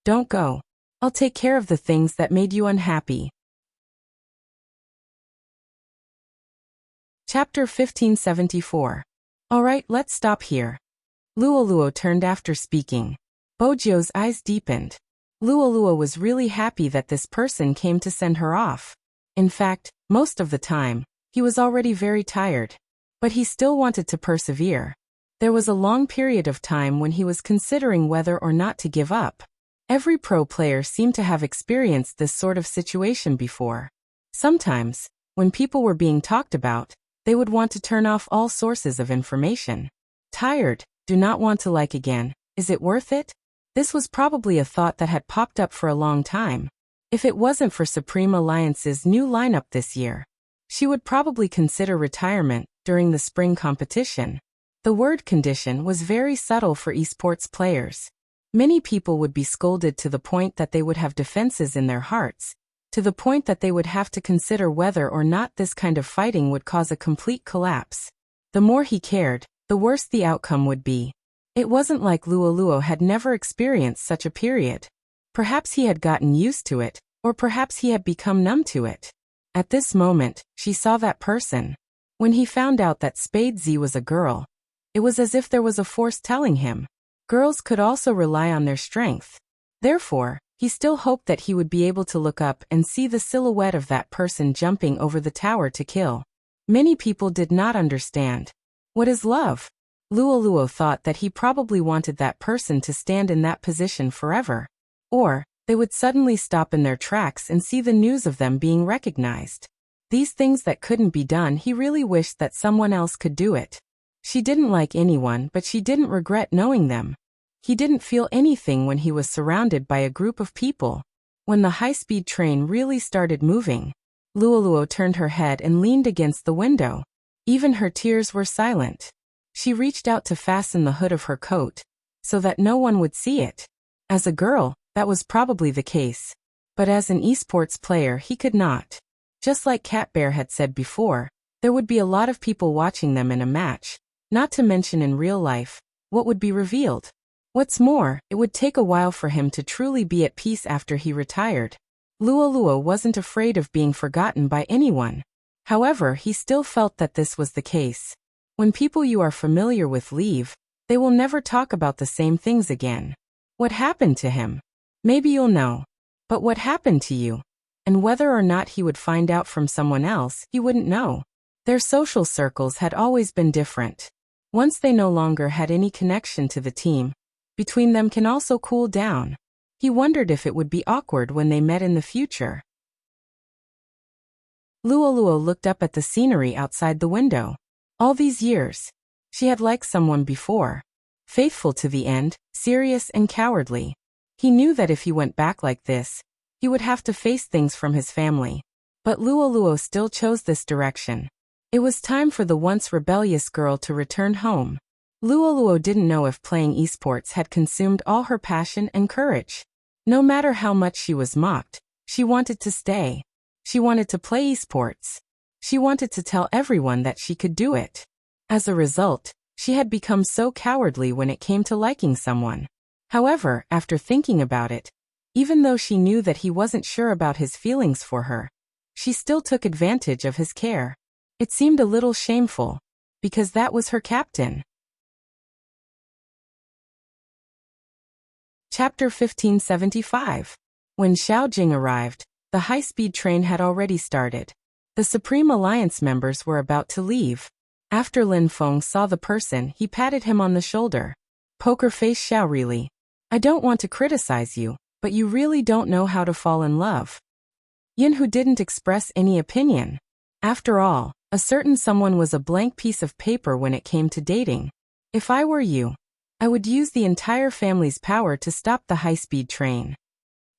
Don't go. I'll take care of the things that made you unhappy. Chapter 1574. Alright, let's stop here. Luoluo turned after speaking. Bojio's eyes deepened. Luoluo was really happy that this person came to send her off. In fact, most of the time, he was already very tired. But he still wanted to persevere. There was a long period of time when he was considering whether or not to give up. Every pro player seemed to have experienced this sort of situation before. Sometimes, when people were being talked about, they would want to turn off all sources of information. Tired, do not want to like again, is it worth it? This was probably a thought that had popped up for a long time. If it wasn't for Supreme Alliance's new lineup this year, she would probably consider retirement during the spring competition. The word condition was very subtle for esports players. Many people would be scolded to the point that they would have defenses in their hearts, to the point that they would have to consider whether or not this kind of fighting would cause a complete collapse. The more he cared, the worse the outcome would be. It wasn't like Luoluo had never experienced such a period. Perhaps he had gotten used to it, or perhaps he had become numb to it. At this moment, she saw that person. When he found out that Spade Z was a girl, it was as if there was a force telling him. Girls could also rely on their strength. Therefore, he still hoped that he would be able to look up and see the silhouette of that person jumping over the tower to kill. Many people did not understand. What is love? Luoluo thought that he probably wanted that person to stand in that position forever. Or, they would suddenly stop in their tracks and see the news of them being recognized. These things that couldn't be done, he really wished that someone else could do it. She didn't like anyone, but she didn't regret knowing them. He didn't feel anything when he was surrounded by a group of people. When the high-speed train really started moving, Luoluo turned her head and leaned against the window. Even her tears were silent. She reached out to fasten the hood of her coat, so that no one would see it. As a girl, that was probably the case. But as an esports player, he could not. Just like Cat Bear had said before, there would be a lot of people watching them in a match, not to mention in real life, what would be revealed. What's more, it would take a while for him to truly be at peace after he retired. Luoluo wasn't afraid of being forgotten by anyone. However, he still felt that this was the case. When people you are familiar with leave, they will never talk about the same things again. What happened to him? Maybe you'll know. But what happened to you? And whether or not he would find out from someone else, he wouldn't know. Their social circles had always been different. Once they no longer had any connection to the team, between them can also cool down. He wondered if it would be awkward when they met in the future. Luoluo looked up at the scenery outside the window. All these years, she had liked someone before. Faithful to the end, serious and cowardly. He knew that if he went back like this, he would have to face things from his family. But Luoluo still chose this direction. It was time for the once rebellious girl to return home. Luoluo didn't know if playing esports had consumed all her passion and courage. No matter how much she was mocked, she wanted to stay. She wanted to play esports. She wanted to tell everyone that she could do it. As a result, she had become so cowardly when it came to liking someone. However, after thinking about it, even though she knew that he wasn't sure about his feelings for her, she still took advantage of his care. It seemed a little shameful, because that was her captain. Chapter 1575. When Xiao Jing arrived, the high-speed train had already started. The Supreme Alliance members were about to leave. After Lin Feng saw the person, he patted him on the shoulder. Poker face Xiao, really. I don't want to criticize you, but you really don't know how to fall in love. Yin, who didn't express any opinion. After all, a certain someone was a blank piece of paper when it came to dating. If I were you, I would use the entire family's power to stop the high-speed train.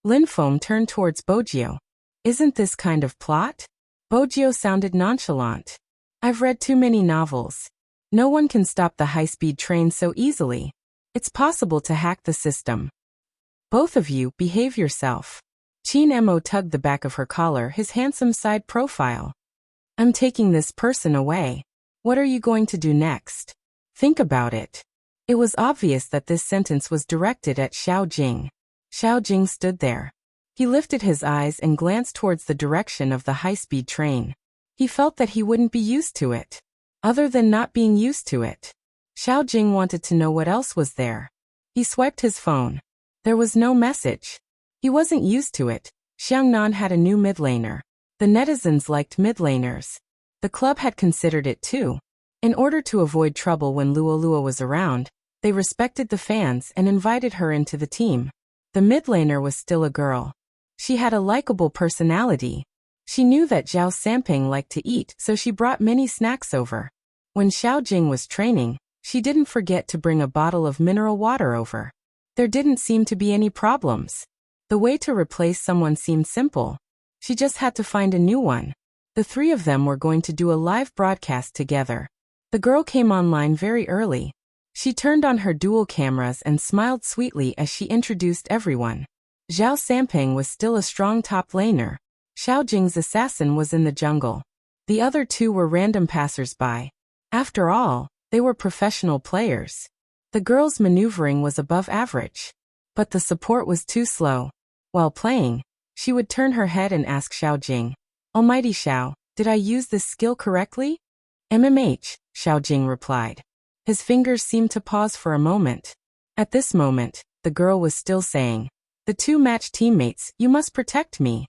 Lin Feng turned towards Bojio. Isn't this kind of plot? Bojio sounded nonchalant. I've read too many novels. No one can stop the high-speed train so easily. It's possible to hack the system. Both of you, behave yourself. Qin Mo tugged the back of her collar, his handsome side profile. I'm taking this person away. What are you going to do next? Think about it. It was obvious that this sentence was directed at Xiao Jing. Xiao Jing stood there. He lifted his eyes and glanced towards the direction of the high-speed train. He felt that he wouldn't be used to it. Other than not being used to it, Xiao Jing wanted to know what else was there. He swiped his phone. There was no message. He wasn't used to it. Xiangnan had a new mid-laner. The netizens liked mid-laners. The club had considered it too. In order to avoid trouble when Luolua was around, they respected the fans and invited her into the team. The mid-laner was still a girl. She had a likable personality. She knew that Zhao Samping liked to eat, so she brought many snacks over. When Xiao Jing was training, she didn't forget to bring a bottle of mineral water over. There didn't seem to be any problems. The way to replace someone seemed simple. She just had to find a new one. The three of them were going to do a live broadcast together. The girl came online very early. She turned on her dual cameras and smiled sweetly as she introduced everyone. Zhao Samping was still a strong top laner. Xiao Jing's assassin was in the jungle. The other two were random passers-by. After all, they were professional players. The girl's maneuvering was above average. But the support was too slow. While playing, she would turn her head and ask Xiao Jing, "Almighty Xiao, did I use this skill correctly?" "MMH," Xiao Jing replied. His fingers seemed to pause for a moment. At this moment, the girl was still saying, "The two match teammates, you must protect me."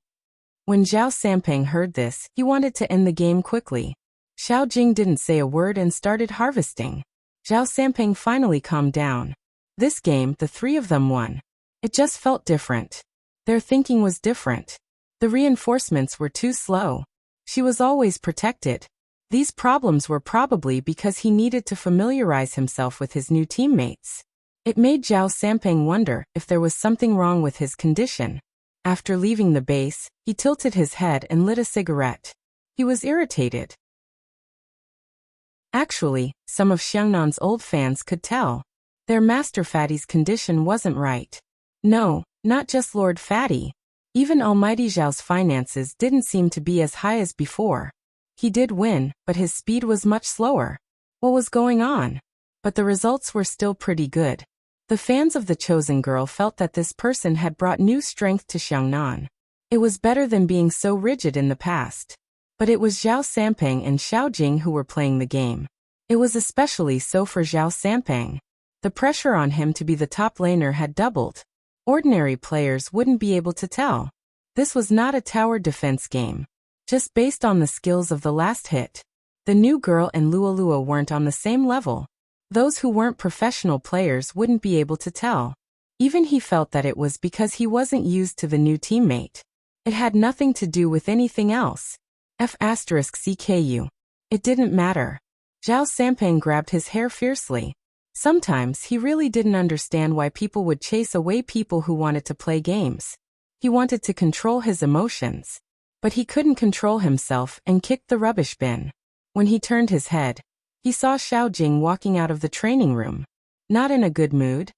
When Zhao Samping heard this, he wanted to end the game quickly. Xiao Jing didn't say a word and started harvesting. Zhao Samping finally calmed down. This game, the three of them won. It just felt different. Their thinking was different. The reinforcements were too slow. She was always protected. These problems were probably because he needed to familiarize himself with his new teammates. It made Zhao Samping wonder if there was something wrong with his condition. After leaving the base, he tilted his head and lit a cigarette. He was irritated. Actually, some of Xiangnan's old fans could tell. Their Master Fatty's condition wasn't right. No, not just Lord Fatty. Even Almighty Zhao's finances didn't seem to be as high as before. He did win, but his speed was much slower. What was going on? But the results were still pretty good. The fans of the chosen girl felt that this person had brought new strength to Xiangnan. It was better than being so rigid in the past. But it was Zhao Samping and Xiao Jing who were playing the game. It was especially so for Zhao Samping. The pressure on him to be the top laner had doubled. Ordinary players wouldn't be able to tell. This was not a tower defense game. Just based on the skills of the last hit. The new girl and Luolua weren't on the same level. Those who weren't professional players wouldn't be able to tell. Even he felt that it was because he wasn't used to the new teammate. It had nothing to do with anything else. F***CKU. It didn't matter. Zhao Samping grabbed his hair fiercely. Sometimes he really didn't understand why people would chase away people who wanted to play games. He wanted to control his emotions. But he couldn't control himself and kicked the rubbish bin. When he turned his head, he saw Xiao Jing walking out of the training room. Not in a good mood.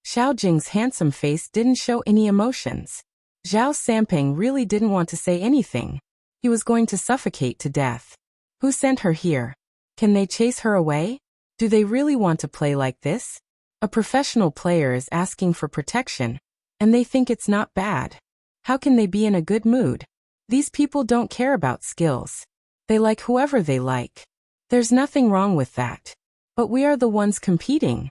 Xiao Jing's handsome face didn't show any emotions. Zhao Samping really didn't want to say anything. He was going to suffocate to death. Who sent her here? Can they chase her away? Do they really want to play like this? A professional player is asking for protection, and they think it's not bad. How can they be in a good mood? These people don't care about skills. They like whoever they like. There's nothing wrong with that. But we are the ones competing.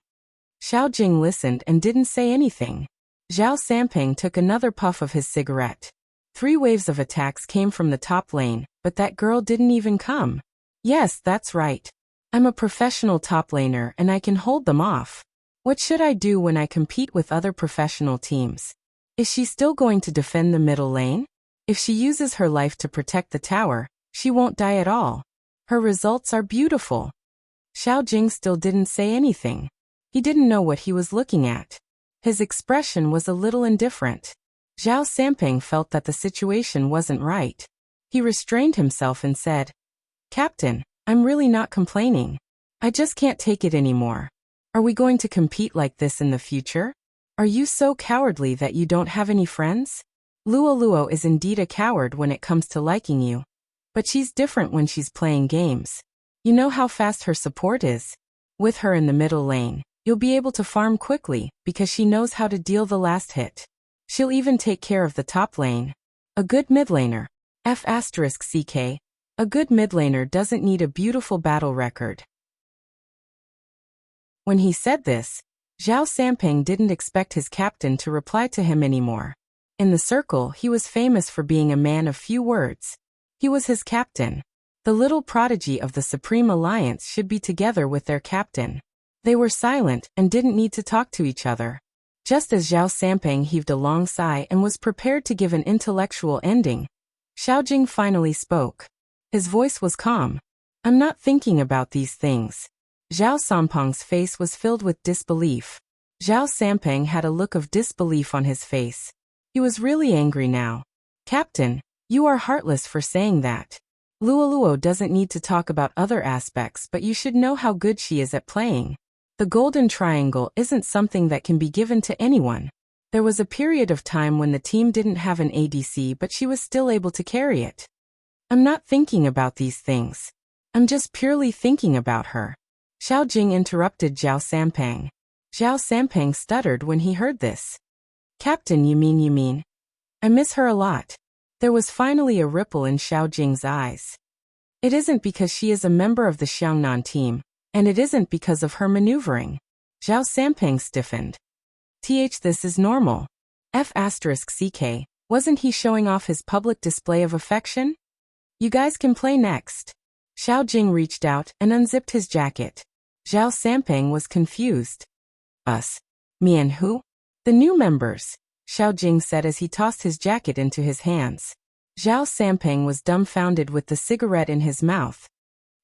Xiao Jing listened and didn't say anything. Zhao Samping took another puff of his cigarette. 3 waves of attacks came from the top lane, but that girl didn't even come. Yes, that's right. I'm a professional top laner and I can hold them off. What should I do when I compete with other professional teams? Is she still going to defend the middle lane? If she uses her life to protect the tower, she won't die at all. Her results are beautiful. Xiao Jing still didn't say anything. He didn't know what he was looking at. His expression was a little indifferent. Zhao Samping felt that the situation wasn't right. He restrained himself and said, "Captain, I'm really not complaining. I just can't take it anymore. Are we going to compete like this in the future? Are you so cowardly that you don't have any friends? Luoluo is indeed a coward when it comes to liking you. But she's different when she's playing games. You know how fast her support is. With her in the middle lane, you'll be able to farm quickly because she knows how to deal the last hit. She'll even take care of the top lane. A good mid laner. F***ck. A good mid laner doesn't need a beautiful battle record. When he said this, Zhao Sampeng didn't expect his captain to reply to him anymore. In the circle, he was famous for being a man of few words. He was his captain. The little prodigy of the Supreme Alliance should be together with their captain. They were silent and didn't need to talk to each other. Just as Zhao Sampeng heaved a long sigh and was prepared to give an intellectual ending, Xiaojing finally spoke. His voice was calm. I'm not thinking about these things. Zhao Sampeng's face was filled with disbelief. Zhao Sampeng had a look of disbelief on his face. He was really angry now. Captain, you are heartless for saying that. Luoluo doesn't need to talk about other aspects, but you should know how good she is at playing. The golden triangle isn't something that can be given to anyone. There was a period of time when the team didn't have an ADC, but she was still able to carry it. I'm not thinking about these things. I'm just purely thinking about her. Xiaojing interrupted Zhao Sampeng. Zhao Sampeng stuttered when he heard this. Captain, you mean? I miss her a lot. There was finally a ripple in Xiaojing's eyes. It isn't because she is a member of the Xiangnan team, and it isn't because of her maneuvering. Zhao Sampeng stiffened. This is normal. F***ck, wasn't he showing off his public display of affection? You guys can play next. Xiaojing reached out and unzipped his jacket. Zhao Sampeng was confused. Us? Me and who? The new members, Xiaojing said as he tossed his jacket into his hands. Zhao Sampeng was dumbfounded with the cigarette in his mouth.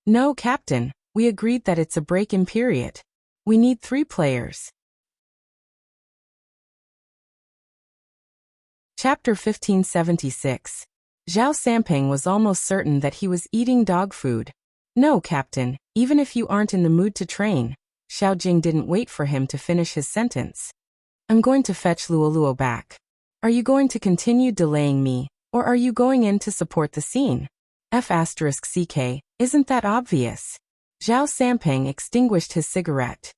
No, Captain, we agreed that it's a break-in period. We need 3 players. Chapter 1576. Zhao Sampeng was almost certain that he was eating dog food. No, Captain, even if you aren't in the mood to train. Xiaojing didn't wait for him to finish his sentence. I'm going to fetch Luoluo back. Are you going to continue delaying me, or are you going in to support the scene? F***ck, isn't that obvious? Zhao Sampeng extinguished his cigarette.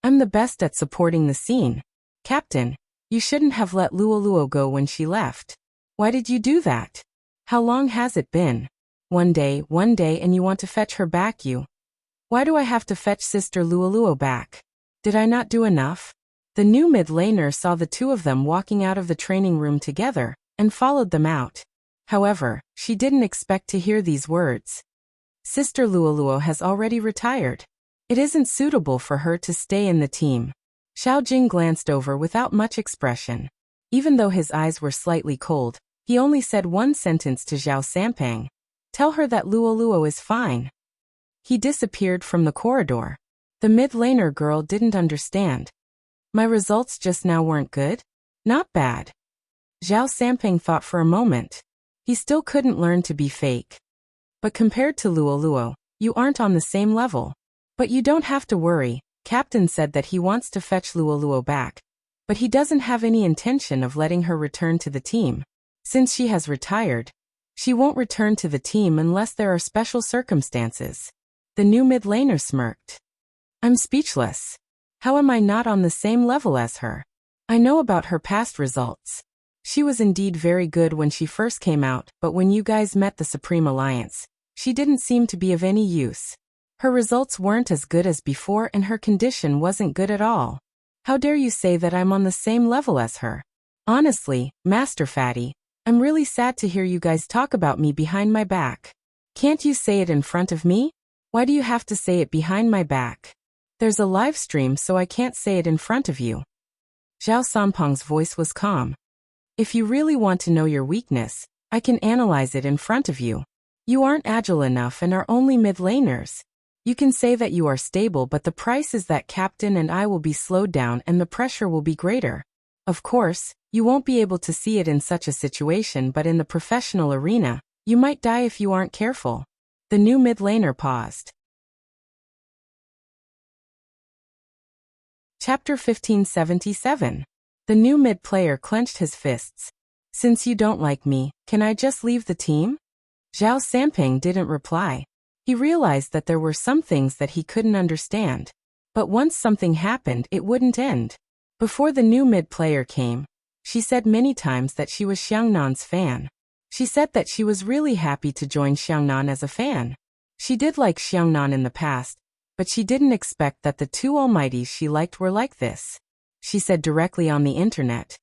I'm the best at supporting the scene. Captain, you shouldn't have let Luoluo go when she left. Why did you do that? How long has it been? One day, and you want to fetch her back, you. Why do I have to fetch Sister Luoluo back? Did I not do enough? The new mid laner saw the two of them walking out of the training room together, and followed them out. However, she didn't expect to hear these words. Sister Luoluo has already retired. It isn't suitable for her to stay in the team. Xiaojing glanced over without much expression. Even though his eyes were slightly cold, he only said one sentence to Zhao Sampeng. Tell her that Luoluo is fine. He disappeared from the corridor. The mid laner girl didn't understand. My results just now weren't good? Not bad. Zhao Sampeng thought for a moment. He still couldn't learn to be fake. But compared to Luoluo, you aren't on the same level. But you don't have to worry. Captain said that he wants to fetch Luoluo back, but he doesn't have any intention of letting her return to the team. Since she has retired, she won't return to the team unless there are special circumstances. The new mid laner smirked. I'm speechless. How am I not on the same level as her? I know about her past results. She was indeed very good when she first came out, but when you guys met the Supreme Alliance, she didn't seem to be of any use. Her results weren't as good as before and her condition wasn't good at all. How dare you say that I'm on the same level as her? Honestly, Master Fatty, I'm really sad to hear you guys talk about me behind my back. Can't you say it in front of me? Why do you have to say it behind my back? There's a live stream, so I can't say it in front of you. Zhao Sampeng's voice was calm. If you really want to know your weakness, I can analyze it in front of you. You aren't agile enough and are only mid laners. You can say that you are stable, but the price is that Captain and I will be slowed down and the pressure will be greater. Of course, you won't be able to see it in such a situation, but in the professional arena, you might die if you aren't careful. The new mid laner paused. Chapter 1577. The new mid player clenched his fists. Since you don't like me, can I just leave the team? Zhao Sampeng didn't reply. He realized that there were some things that he couldn't understand. But once something happened, it wouldn't end. Before the new mid player came, She said many times that she was Xiangnan's fan. She said that she was really happy to join Xiangnan as a fan. She did like Xiangnan in the past, but she didn't expect that the two almighties she liked were like this. She said directly on the internet.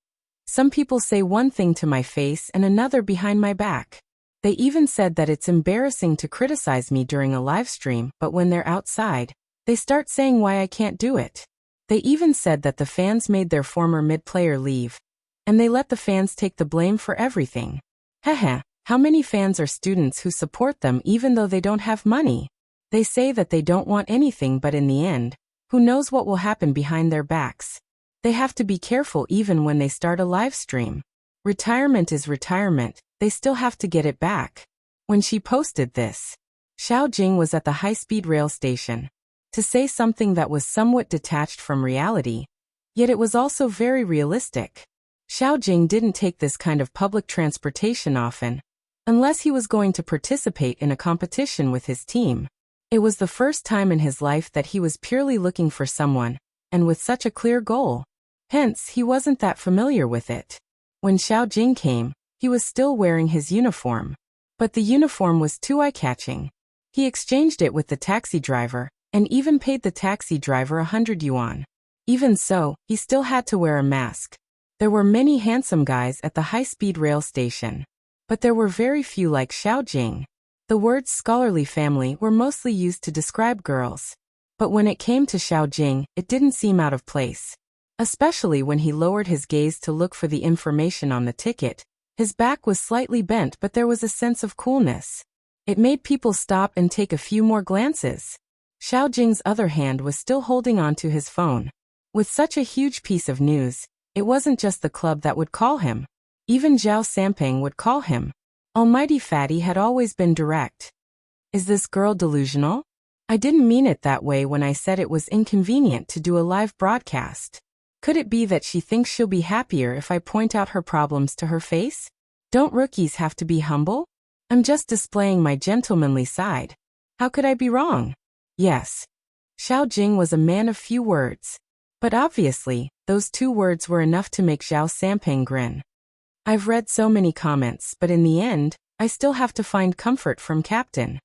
Some people say one thing to my face and another behind my back. They even said that it's embarrassing to criticize me during a live stream, but when they're outside, they start saying why I can't do it. They even said that the fans made their former mid-player leave, and they let the fans take the blame for everything. Heh, how many fans are students who support them even though they don't have money? They say that they don't want anything, but in the end, who knows what will happen behind their backs? They have to be careful even when they start a live stream. Retirement is retirement, they still have to get it back. When she posted this, Xiao Jing was at the high-speed rail station. To say something that was somewhat detached from reality, yet it was also very realistic. Xiao Jing didn't take this kind of public transportation often, unless he was going to participate in a competition with his team. It was the first time in his life that he was purely looking for someone, and with such a clear goal. Hence, he wasn't that familiar with it. When Xiao Jing came, he was still wearing his uniform. But the uniform was too eye-catching. He exchanged it with the taxi driver, and even paid the taxi driver 100 yuan. Even so, he still had to wear a mask. There were many handsome guys at the high-speed rail station, but there were very few like Xiao Jing. The words scholarly family were mostly used to describe girls. But when it came to Xiao Jing, it didn't seem out of place. Especially when he lowered his gaze to look for the information on the ticket. His back was slightly bent, but there was a sense of coolness. It made people stop and take a few more glances. Xiao Jing's other hand was still holding on to his phone. With such a huge piece of news, it wasn't just the club that would call him. Even Zhao Sampeng would call him. Almighty Fatty had always been direct. Is this girl delusional? I didn't mean it that way when I said it was inconvenient to do a live broadcast. Could it be that she thinks she'll be happier if I point out her problems to her face? Don't rookies have to be humble? I'm just displaying my gentlemanly side. How could I be wrong? Yes. Xiao Jing was a man of few words. But obviously, those 2 words were enough to make Zhao Sampeng grin. I've read so many comments, but in the end, I still have to find comfort from Captain.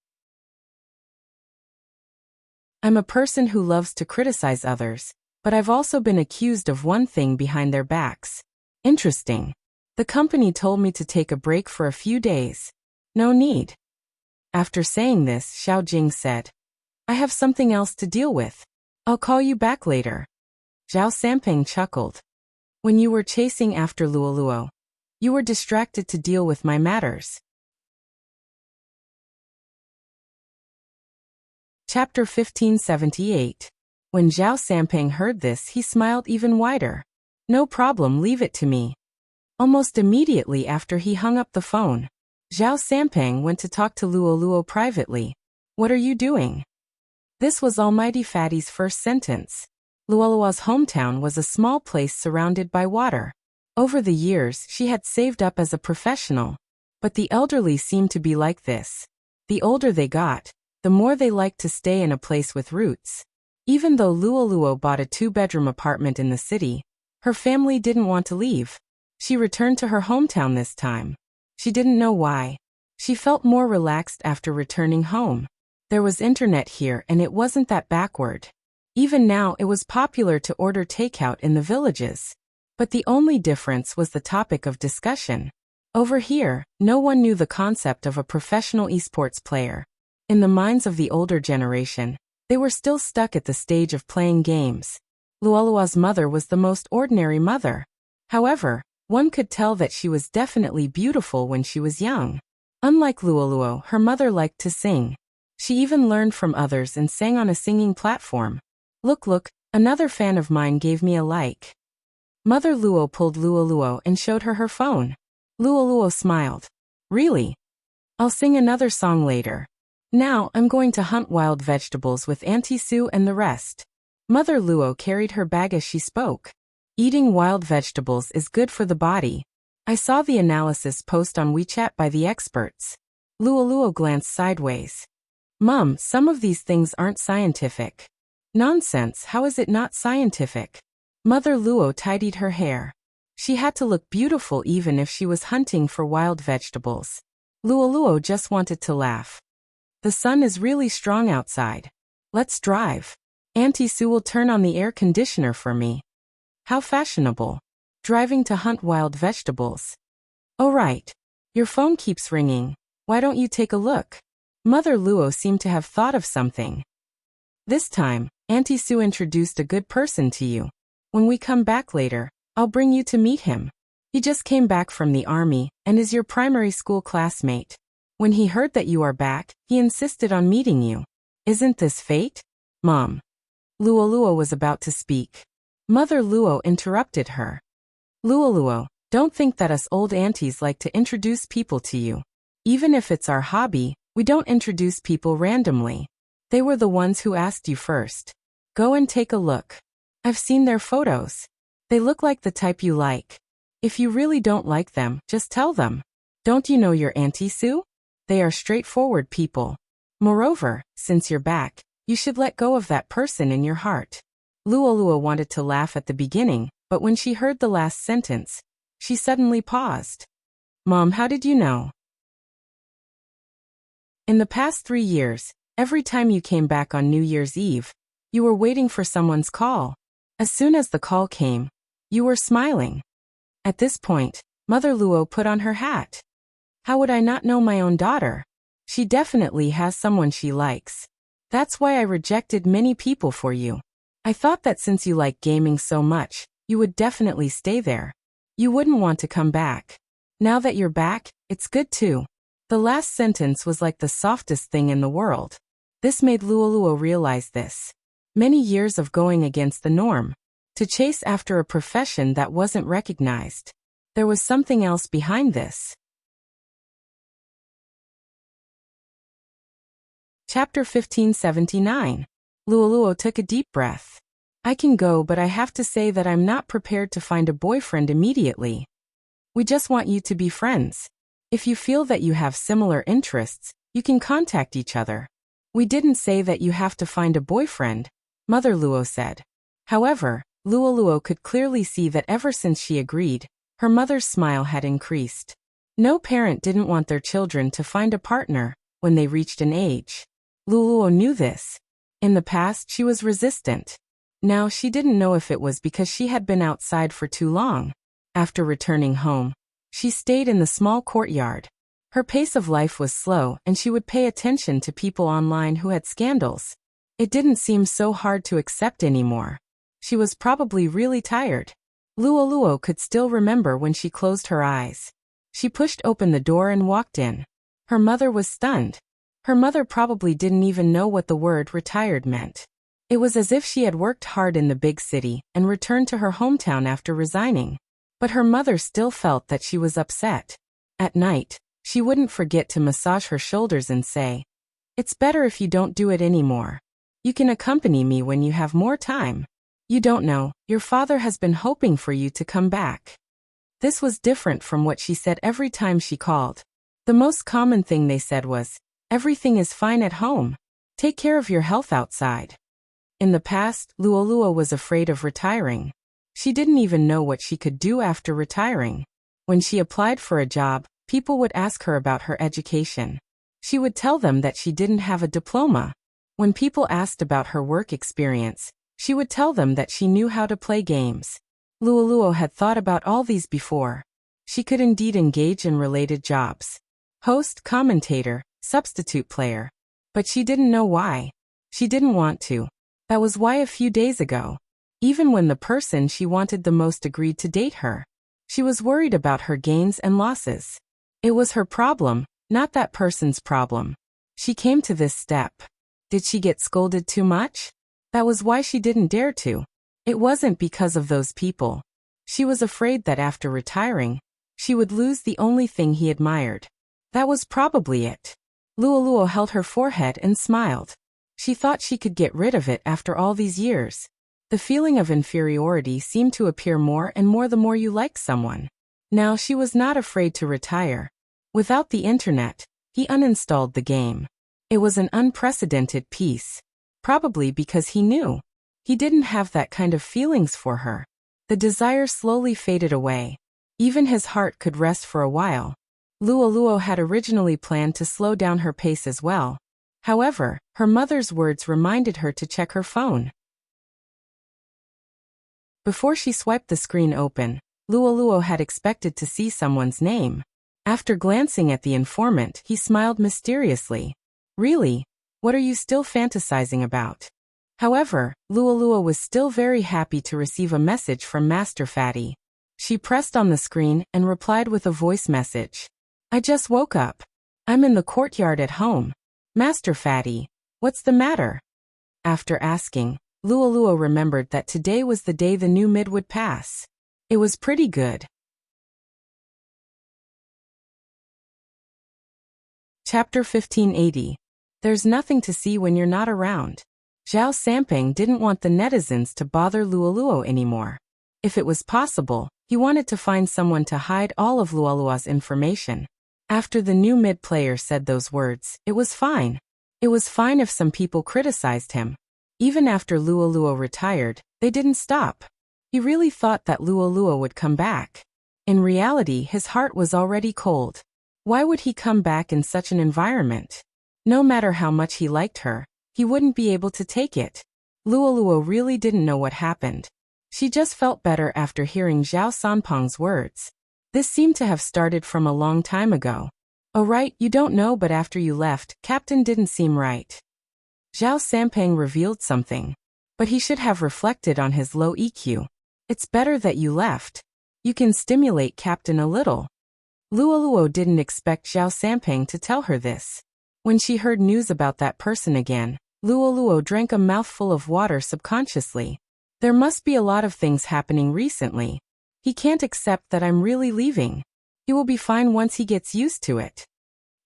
I'm a person who loves to criticize others, but I've also been accused of one thing behind their backs. Interesting. The company told me to take a break for a few days. No need. After saying this, Xiao Jing said, I have something else to deal with. I'll call you back later. Zhao Sampeng chuckled. When you were chasing after Luoluo, you were distracted to deal with my matters. Chapter 1578. When Zhao Sampeng heard this, he smiled even wider. No problem, leave it to me. Almost immediately after he hung up the phone, Zhao Sampeng went to talk to Luoluo privately. What are you doing? This was Almighty Fatty's first sentence. Luoluo's hometown was a small place surrounded by water. Over the years, she had saved up as a professional. But the elderly seemed to be like this. The older they got, the more they liked to stay in a place with roots. Even though Luoluo bought a 2-bedroom apartment in the city, her family didn't want to leave. She returned to her hometown this time. She didn't know why. She felt more relaxed after returning home. There was internet here and it wasn't that backward. Even now it was popular to order takeout in the villages. But the only difference was the topic of discussion. Over here, no one knew the concept of a professional esports player. In the minds of the older generation, they were still stuck at the stage of playing games. Luoluo's mother was the most ordinary mother. However, one could tell that she was definitely beautiful when she was young. Unlike Luoluo, her mother liked to sing. She even learned from others and sang on a singing platform. Look, another fan of mine gave me a like. Mother Luo pulled Luoluo and showed her her phone. Luoluo smiled. Really? I'll sing another song later. Now I'm going to hunt wild vegetables with Auntie Sue and the rest. Mother Luo carried her bag as she spoke. Eating wild vegetables is good for the body. I saw the analysis post on WeChat by the experts. Luoluo glanced sideways. Mum, some of these things aren't scientific. Nonsense, how is it not scientific? Mother Luo tidied her hair. She had to look beautiful even if she was hunting for wild vegetables. Luo just wanted to laugh. The sun is really strong outside. Let's drive. Auntie Sue will turn on the air conditioner for me. How fashionable. Driving to hunt wild vegetables. Oh right. Your phone keeps ringing. Why don't you take a look? Mother Luo seemed to have thought of something. This time, Auntie Sue introduced a good person to you. When we come back later, I'll bring you to meet him. He just came back from the army and is your primary school classmate. When he heard that you are back, he insisted on meeting you. Isn't this fate? Mom. Luo was about to speak. Mother Luo interrupted her. Luo, don't think that us old aunties like to introduce people to you. Even if it's our hobby, we don't introduce people randomly. They were the ones who asked you first. Go and take a look. I've seen their photos. They look like the type you like. If you really don't like them, just tell them. Don't you know your Auntie Sue? They are straightforward people. Moreover, since you're back, you should let go of that person in your heart. Luo wanted to laugh at the beginning, but when she heard the last sentence, she suddenly paused. Mom, how did you know? In the past 3 years, every time you came back on New Year's Eve, you were waiting for someone's call. As soon as the call came, you were smiling. At this point, Mother Luo put on her hat. How would I not know my own daughter? She definitely has someone she likes. That's why I rejected many people for you. I thought that since you like gaming so much, you would definitely stay there. You wouldn't want to come back. Now that you're back, it's good too. The last sentence was like the softest thing in the world. This made Luo realize this. Many years of going against the norm. To chase after a profession that wasn't recognized. There was something else behind this. Chapter 1579. Luo took a deep breath. I can go, but I have to say that I'm not prepared to find a boyfriend immediately. We just want you to be friends. If you feel that you have similar interests, you can contact each other. We didn't say that you have to find a boyfriend, Mother Luo said. However, Luo could clearly see that ever since she agreed, her mother's smile had increased. No parent didn't want their children to find a partner when they reached an age. Luo knew this. In the past, she was resistant. Now she didn't know if it was because she had been outside for too long. After returning home, she stayed in the small courtyard. Her pace of life was slow and she would pay attention to people online who had scandals. It didn't seem so hard to accept anymore. She was probably really tired. Luo could still remember when she closed her eyes. She pushed open the door and walked in. Her mother was stunned. Her mother probably didn't even know what the word retired meant. It was as if she had worked hard in the big city and returned to her hometown after resigning. But her mother still felt that she was upset. At night, she wouldn't forget to massage her shoulders and say, "It's better if you don't do it anymore. You can accompany me when you have more time. You don't know, your father has been hoping for you to come back." This was different from what she said every time she called. The most common thing they said was, "Everything is fine at home. Take care of your health outside." In the past, Luo was afraid of retiring. She didn't even know what she could do after retiring. When she applied for a job, people would ask her about her education. She would tell them that she didn't have a diploma. When people asked about her work experience, she would tell them that she knew how to play games. Luo had thought about all these before. She could indeed engage in related jobs. Host, commentator, substitute player. But she didn't know why. She didn't want to. That was why a few days ago, even when the person she wanted the most agreed to date her, she was worried about her gains and losses. It was her problem, not that person's problem. She came to this step. Did she get scolded too much? That was why she didn't dare to. It wasn't because of those people. She was afraid that after retiring, she would lose the only thing he admired. That was probably it. Luo held her forehead and smiled. She thought she could get rid of it after all these years. The feeling of inferiority seemed to appear more and more the more you liked someone. Now she was not afraid to retire. Without the internet, he uninstalled the game. It was an unprecedented piece. Probably because he knew. He didn't have that kind of feelings for her. The desire slowly faded away. Even his heart could rest for a while. Luo had originally planned to slow down her pace as well. However, her mother's words reminded her to check her phone. Before she swiped the screen open, Luo had expected to see someone's name. After glancing at the informant, he smiled mysteriously. Really? What are you still fantasizing about? However, Luo was still very happy to receive a message from Master Fatty. She pressed on the screen and replied with a voice message. I just woke up. I'm in the courtyard at home. Master Fatty, what's the matter? After asking, Luo remembered that today was the day the new mid would pass. It was pretty good. Chapter 1580. There's nothing to see when you're not around. Zhao Sampeng didn't want the netizens to bother Luo anymore. If it was possible, he wanted to find someone to hide all of Luo's information. After the new mid player said those words, it was fine. It was fine if some people criticized him. Even after Luo retired, they didn't stop. He really thought that Luo would come back. In reality, his heart was already cold. Why would he come back in such an environment? No matter how much he liked her, he wouldn't be able to take it. Luo really didn't know what happened. She just felt better after hearing Zhao Sanpeng's words. This seemed to have started from a long time ago. Oh right, you don't know, but after you left, Captain didn't seem right. Zhao Sampeng revealed something. But he should have reflected on his low EQ. It's better that you left. You can stimulate Captain a little. Luo didn't expect Zhao Sampeng to tell her this. When she heard news about that person again, Luo drank a mouthful of water subconsciously. There must be a lot of things happening recently. He can't accept that I'm really leaving. He will be fine once he gets used to it.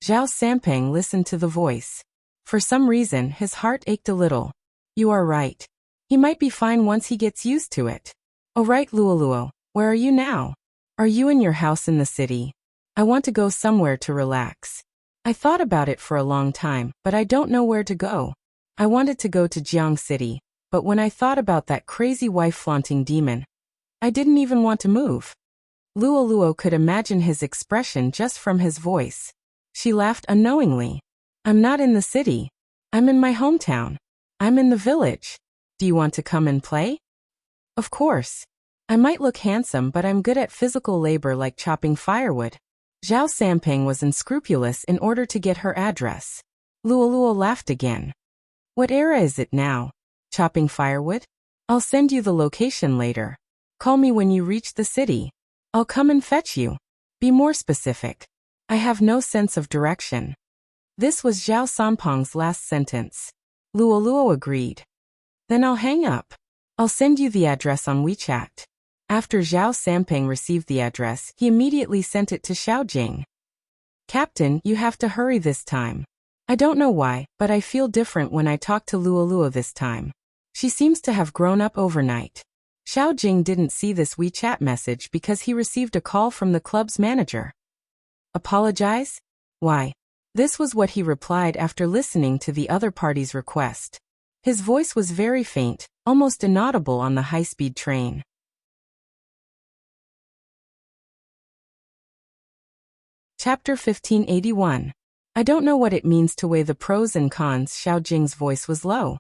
Zhao Sampeng listened to the voice. For some reason, his heart ached a little. You are right. He might be fine once he gets used to it. Oh right, Luo, where are you now? Are you in your house in the city? I want to go somewhere to relax. I thought about it for a long time, but I don't know where to go. I wanted to go to Jiang City, but when I thought about that crazy wife-flaunting demon, I didn't even want to move. Luo could imagine his expression just from his voice. She laughed unknowingly. I'm not in the city. I'm in my hometown. I'm in the village. Do you want to come and play? Of course. I might look handsome, but I'm good at physical labor like chopping firewood. Zhao Sampeng was unscrupulous in order to get her address. Luo laughed again. What era is it now? Chopping firewood? I'll send you the location later. Call me when you reach the city. I'll come and fetch you. Be more specific. I have no sense of direction. This was Zhao Sanpeng's last sentence. Luo agreed. Then I'll hang up. I'll send you the address on WeChat. After Zhao Sampeng received the address, he immediately sent it to Xiaojing. Captain, you have to hurry this time. I don't know why, but I feel different when I talk to Luo this time. She seems to have grown up overnight. Xiaojing didn't see this WeChat message because he received a call from the club's manager. Apologize? Why? This was what he replied after listening to the other party's request. His voice was very faint, almost inaudible on the high-speed train. Chapter 1581. I don't know what it means to weigh the pros and cons. Xiaojing's voice was low.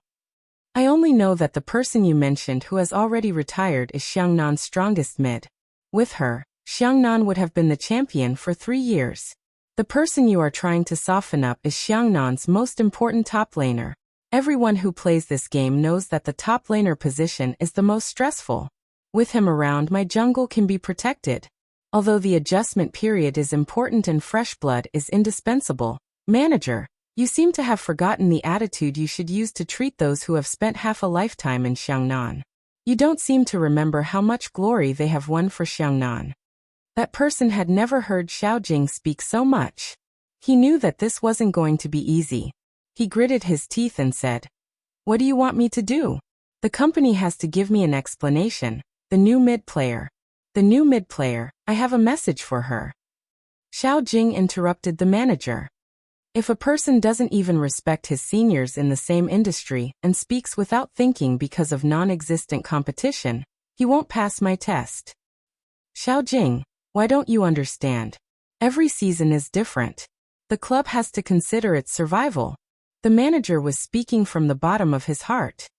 I only know that the person you mentioned who has already retired is Xiangnan's strongest mid. With her, Xiangnan would have been the champion for 3 years. The person you are trying to soften up is Xiangnan's most important top laner. Everyone who plays this game knows that the top laner position is the most stressful. With him around, my jungle can be protected. Although the adjustment period is important and fresh blood is indispensable. Manager, you seem to have forgotten the attitude you should use to treat those who have spent half a lifetime in Xiangnan. You don't seem to remember how much glory they have won for Xiangnan. That person had never heard Xiaojing speak so much. He knew that this wasn't going to be easy. He gritted his teeth and said, What do you want me to do? The company has to give me an explanation. The new mid player. The new mid player, I have a message for her. Xiaojing interrupted the manager. If a person doesn't even respect his seniors in the same industry and speaks without thinking because of non-existent competition, He won't pass my test. Xiao Jing, why don't you understand? Every season is different. The club has to consider its survival. The manager was speaking from the bottom of his heart.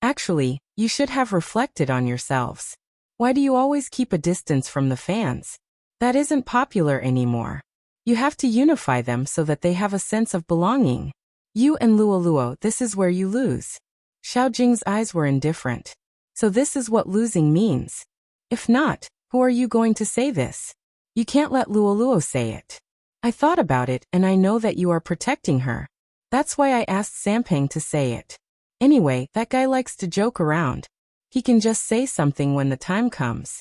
Actually, you should have reflected on yourselves. Why do you always keep a distance from the fans? That isn't popular anymore. You have to unify them so that they have a sense of belonging. You and Luo, this is where you lose. Xiao Jing's eyes were indifferent. So this is what losing means. If not, who are you going to say this? You can't let Luo say it. I thought about it and I know that you are protecting her. That's why I asked Sampang to say it. Anyway, that guy likes to joke around. He can just say something when the time comes.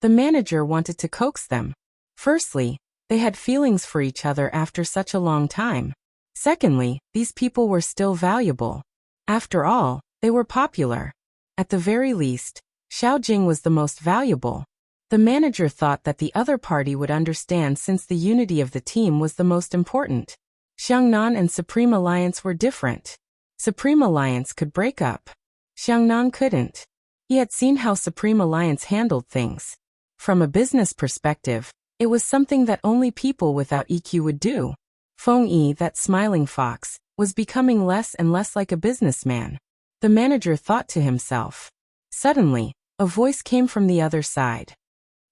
The manager wanted to coax them. Firstly, they had feelings for each other after such a long time. Secondly, these people were still valuable. After all, they were popular. At the very least, Xiao Jing was the most valuable. The manager thought that the other party would understand since the unity of the team was the most important. Xiangnan and Supreme Alliance were different. Supreme Alliance could break up. Xiangnan couldn't. He had seen how Supreme Alliance handled things. From a business perspective, it was something that only people without EQ would do. Feng Yi, that smiling fox, was becoming less and less like a businessman. The manager thought to himself. Suddenly, a voice came from the other side.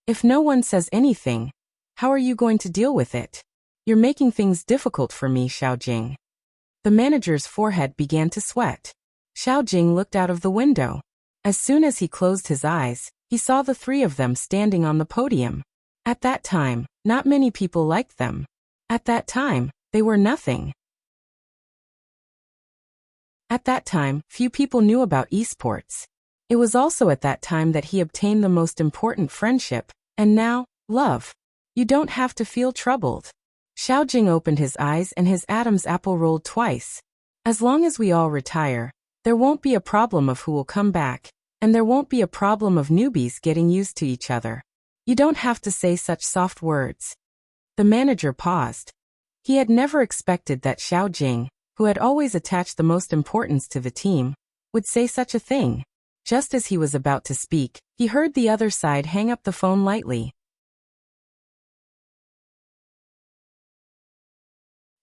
If no one says anything, how are you going to deal with it? You're making things difficult for me, Xiao Jing. The manager's forehead began to sweat. Xiao Jing looked out of the window. As soon as he closed his eyes, he saw the three of them standing on the podium. At that time, not many people liked them. At that time, they were nothing. At that time, few people knew about esports. It was also at that time that he obtained the most important friendship, and now, love. You don't have to feel troubled. Xiao Jing opened his eyes and his Adam's apple rolled twice. As long as we all retire, there won't be a problem of who will come back, and there won't be a problem of newbies getting used to each other. You don't have to say such soft words. The manager paused. He had never expected that Xiao Jing, who had always attached the most importance to the team, would say such a thing. Just as he was about to speak, he heard the other side hang up the phone lightly.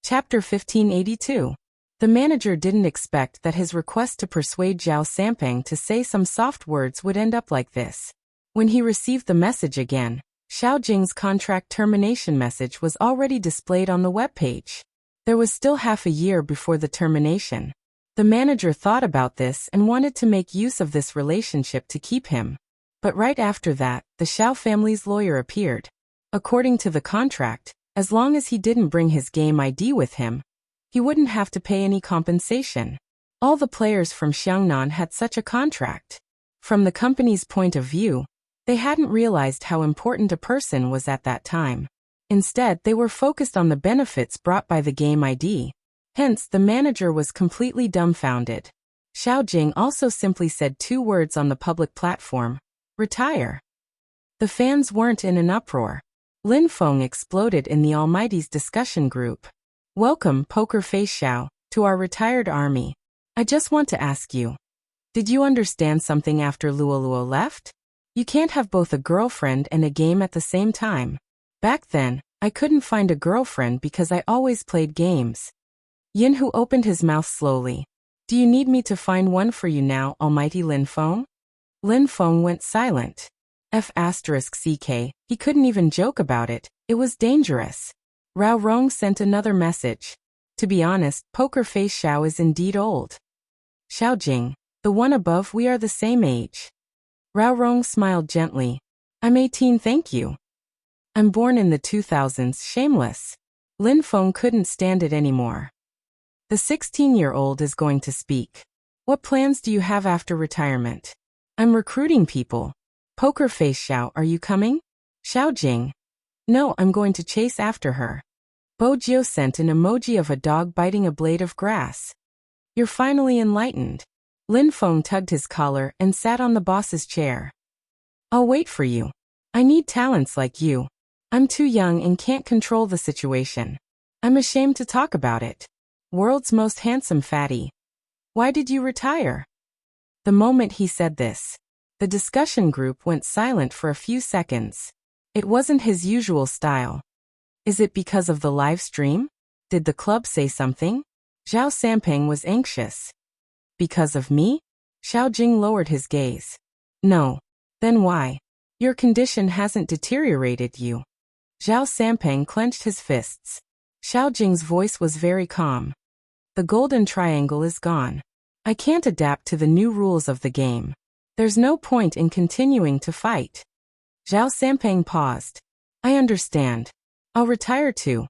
Chapter 1582. The manager didn't expect that his request to persuade Zhao Sampang to say some soft words would end up like this. When he received the message again, Xiao Jing's contract termination message was already displayed on the webpage. There was still half a year before the termination. The manager thought about this and wanted to make use of this relationship to keep him. But right after that, the Xiao family's lawyer appeared. According to the contract, as long as he didn't bring his game ID with him, he wouldn't have to pay any compensation. All the players from Xiangnan had such a contract. From the company's point of view, they hadn't realized how important a person was at that time. Instead, they were focused on the benefits brought by the game ID. Hence, the manager was completely dumbfounded. Xiao Jing also simply said 2 words on the public platform: retire. The fans weren't in an uproar. Lin Feng exploded in the Almighty's discussion group. Welcome, Poker Face Xiao, to our retired army. I just want to ask you. Did you understand something after Luo left? You can't have both a girlfriend and a game at the same time. Back then, I couldn't find a girlfriend because I always played games. Yinhu opened his mouth slowly. Do you need me to find one for you now, Almighty Lin Feng? Lin Feng went silent. F***CK, he couldn't even joke about it, it was dangerous. Rao Rong sent another message. To be honest, Poker Face Xiao is indeed old. Xiao Jing, the one above, we are the same age. Rao Rong smiled gently. I'm 18, thank you. I'm born in the 2000s, shameless. Lin Feng couldn't stand it anymore. The 16-year-old is going to speak. What plans do you have after retirement? I'm recruiting people. Poker Face Xiao, are you coming? Xiao Jing. No, I'm going to chase after her. Bo Jiu sent an emoji of a dog biting a blade of grass. You're finally enlightened. Lin Feng tugged his collar and sat on the boss's chair. I'll wait for you. I need talents like you. I'm too young and can't control the situation. I'm ashamed to talk about it. World's most handsome fatty. Why did you retire? The moment he said this, The discussion group went silent for a few seconds. It wasn't his usual style. Is it because of the live stream? Did the club say something? Zhao Sampeng was anxious. Because of me? Xiao Jing lowered his gaze. No. Then why? Your condition hasn't deteriorated you. Zhao Sampeng clenched his fists. Xiao Jing's voice was very calm. The golden triangle is gone. I can't adapt to the new rules of the game. There's no point in continuing to fight. Zhao Sampeng paused. I understand. I'll retire too.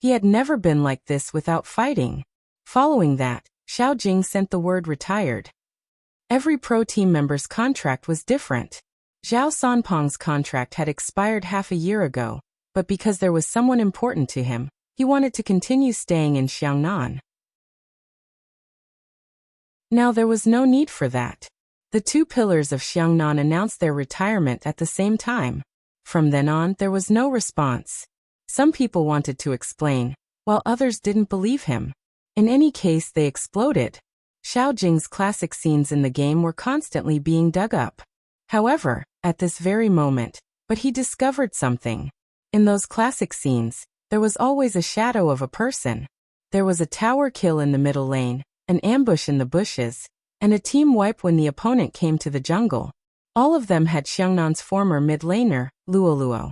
He had never been like this without fighting. Following that, Xiao Jing sent the word retired. Every pro team member's contract was different. Zhao Sanpeng's contract had expired half a year ago, but because there was someone important to him, he wanted to continue staying in Xiangnan. Now there was no need for that. The two pillars of Xiangnan announced their retirement at the same time. From then on, there was no response. Some people wanted to explain, while others didn't believe him. In any case, they exploded. Xiao Jing's classic scenes in the game were constantly being dug up. However, at this very moment, but he discovered something. In those classic scenes, there was always a shadow of a person. There was a tower kill in the middle lane, an ambush in the bushes, and a team wipe when the opponent came to the jungle. All of them had Xiangnan's former mid-laner, Luoluo.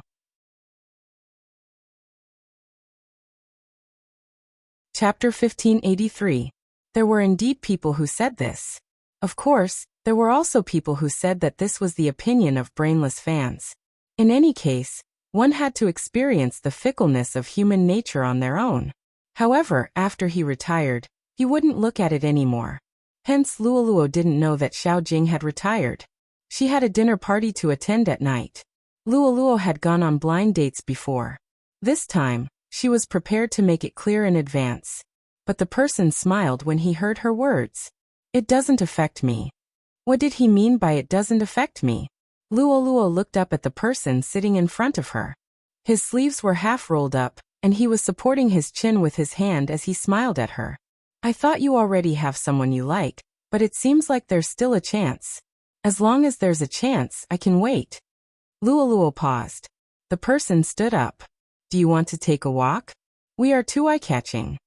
Chapter 1583. There were indeed people who said this. Of course, there were also people who said that this was the opinion of brainless fans. In any case, one had to experience the fickleness of human nature on their own. However, after he retired, he wouldn't look at it anymore. Hence, Luoluo didn't know that Xiao Jing had retired. She had a dinner party to attend at night. Luoluo had gone on blind dates before. This time, she was prepared to make it clear in advance. But the person smiled when he heard her words. It doesn't affect me. What did he mean by it doesn't affect me? Luoluo looked up at the person sitting in front of her. His sleeves were half rolled up, and he was supporting his chin with his hand as he smiled at her. I thought you already have someone you like, but it seems like there's still a chance. As long as there's a chance, I can wait. Luoluo paused. The person stood up. Do you want to take a walk? We are too eye-catching.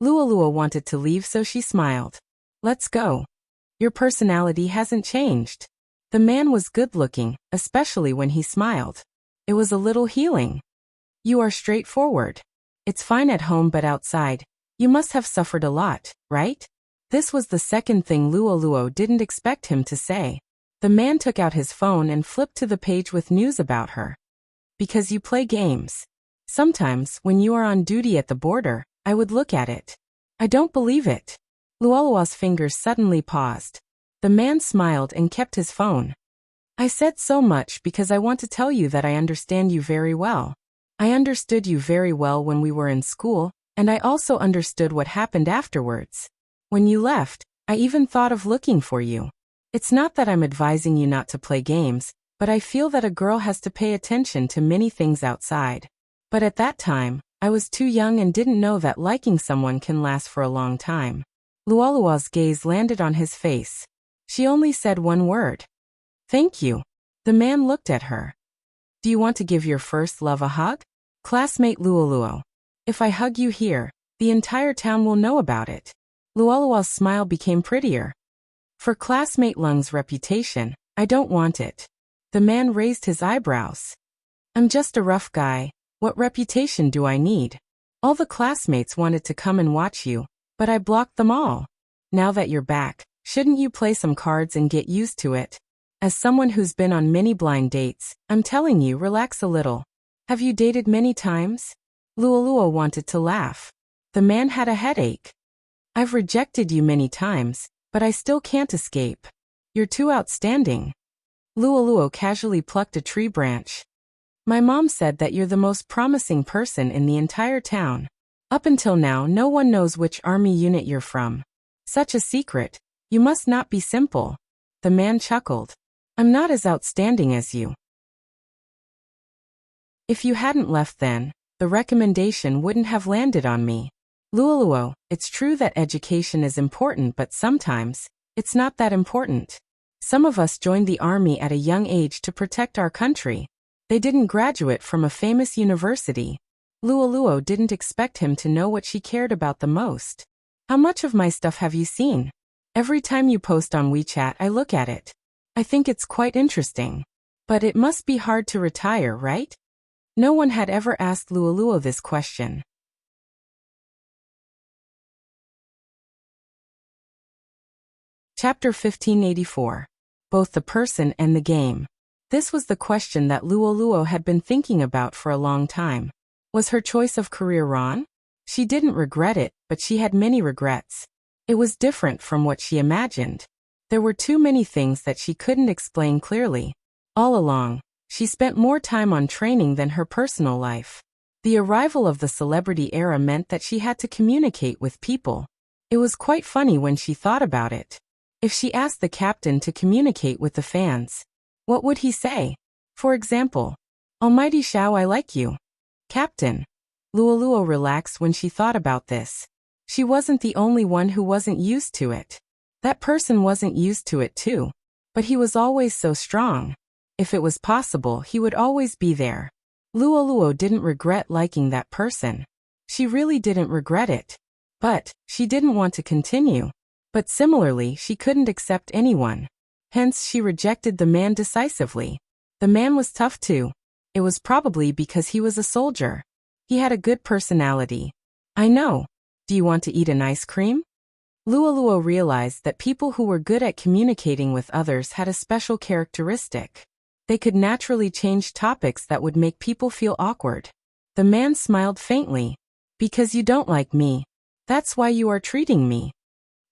Luoluo wanted to leave, so she smiled. Let's go. Your personality hasn't changed. The man was good-looking, especially when he smiled. It was a little healing. You are straightforward. It's fine at home, but outside, you must have suffered a lot, right? This was the second thing Luoluo didn't expect him to say. The man took out his phone and flipped to the page with news about her. Because you play games. Sometimes, when you are on duty at the border, I would look at it. I don't believe it. Luoluo's fingers suddenly paused. The man smiled and kept his phone. I said so much because I want to tell you that I understand you very well. I understood you very well when we were in school, and I also understood what happened afterwards. When you left, I even thought of looking for you. It's not that I'm advising you not to play games, but I feel that a girl has to pay attention to many things outside. But at that time, I was too young and didn't know that liking someone can last for a long time. Luoluo's gaze landed on his face. She only said one word. Thank you. The man looked at her. Do you want to give your first love a hug? Classmate Luoluo. If I hug you here, the entire town will know about it. Luoluo's smile became prettier. For classmate Lung's reputation, I don't want it. The man raised his eyebrows. I'm just a rough guy. What reputation do I need? All the classmates wanted to come and watch you, but I blocked them all. Now that you're back, shouldn't you play some cards and get used to it? As someone who's been on many blind dates, I'm telling you, relax a little. Have you dated many times? Luoluo wanted to laugh. The man had a headache. I've rejected you many times, but I still can't escape. You're too outstanding. Luoluo casually plucked a tree branch. My mom said that you're the most promising person in the entire town. Up until now, no one knows which army unit you're from. Such a secret. You must not be simple. The man chuckled. I'm not as outstanding as you. If you hadn't left then, the recommendation wouldn't have landed on me. Luoluo, it's true that education is important, but sometimes, it's not that important. Some of us joined the army at a young age to protect our country. They didn't graduate from a famous university. Luoluo didn't expect him to know what she cared about the most. How much of my stuff have you seen? Every time you post on WeChat, I look at it. I think it's quite interesting. But it must be hard to retire, right? No one had ever asked Luoluo this question. Chapter 1584. Both the person and the game. This was the question that Luoluo had been thinking about for a long time. Was her choice of career wrong? She didn't regret it, but she had many regrets. It was different from what she imagined. There were too many things that she couldn't explain clearly. All along, she spent more time on training than her personal life. The arrival of the celebrity era meant that she had to communicate with people. It was quite funny when she thought about it. If she asked the captain to communicate with the fans, what would he say? For example, "Almighty Xiao, I like you." Captain. Luoluo relaxed when she thought about this. She wasn't the only one who wasn't used to it. That person wasn't used to it too. But he was always so strong. If it was possible, he would always be there. Luoluo didn't regret liking that person. She really didn't regret it. But she didn't want to continue. But similarly, she couldn't accept anyone. Hence, she rejected the man decisively. The man was tough too. It was probably because he was a soldier. He had a good personality. I know. Do you want to eat an ice cream? Luoluo realized that people who were good at communicating with others had a special characteristic. They could naturally change topics that would make people feel awkward. The man smiled faintly. Because you don't like me. That's why you are treating me.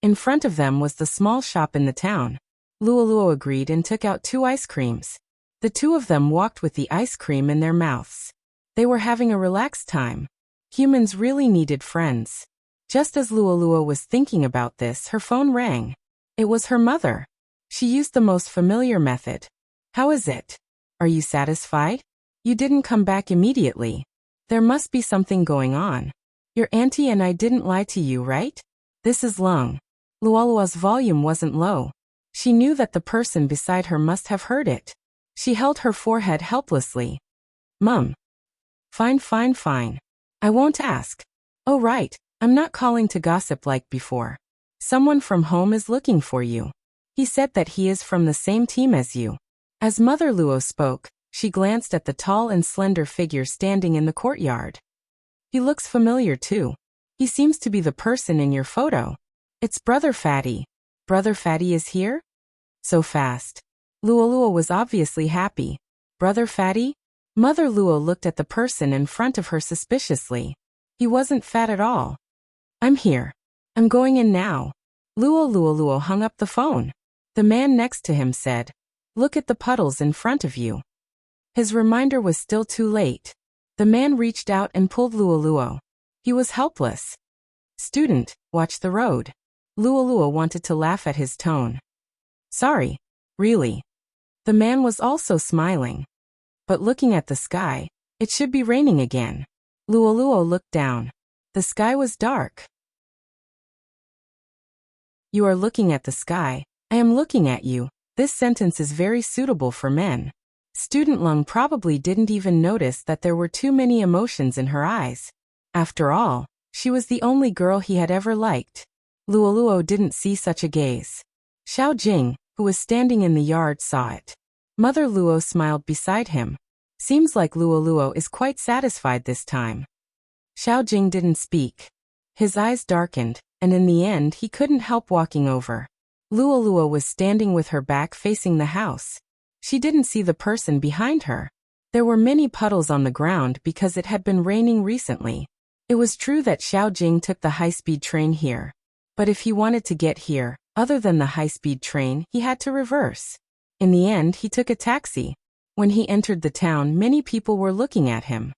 In front of them was the small shop in the town. Luoluo agreed and took out 2 ice creams. The two of them walked with the ice cream in their mouths. They were having a relaxed time. Humans really needed friends. Just as Luoluo was thinking about this, her phone rang. It was her mother. She used the most familiar method. How is it? Are you satisfied? You didn't come back immediately. There must be something going on. Your auntie and I didn't lie to you, right? This is Lung. Luoluo's volume wasn't low. She knew that the person beside her must have heard it. She held her forehead helplessly. Mum. Fine. I won't ask. Oh right, I'm not calling to gossip like before. Someone from home is looking for you. He said that he is from the same team as you. As Mother Luo spoke, she glanced at the tall and slender figure standing in the courtyard. He looks familiar too. He seems to be the person in your photo. It's Brother Fatty. Brother Fatty is here? So fast. Luoluo was obviously happy. Brother Fatty? Mother Luo looked at the person in front of her suspiciously. He wasn't fat at all. I'm here. I'm going in now. Luoluo hung up the phone. The man next to him said, Look at the puddles in front of you. His reminder was still too late. The man reached out and pulled Luoluo. He was helpless. Student, watch the road. Luoluo wanted to laugh at his tone. Sorry, really. The man was also smiling. But looking at the sky, it should be raining again. Luoluo looked down. The sky was dark. You are looking at the sky. I am looking at you. This sentence is very suitable for men. Student Lung probably didn't even notice that there were too many emotions in her eyes. After all, she was the only girl he had ever liked. Luoluo didn't see such a gaze. Xiao Jing, who was standing in the yard, saw it. Mother Luo smiled beside him. Seems like Luoluo is quite satisfied this time. Xiao Jing didn't speak. His eyes darkened, and in the end he couldn't help walking over. Luoluo was standing with her back facing the house. She didn't see the person behind her. There were many puddles on the ground because it had been raining recently. It was true that Xiao Jing took the high-speed train here. But if he wanted to get here, other than the high-speed train, he had to reverse. In the end, he took a taxi. When he entered the town, many people were looking at him.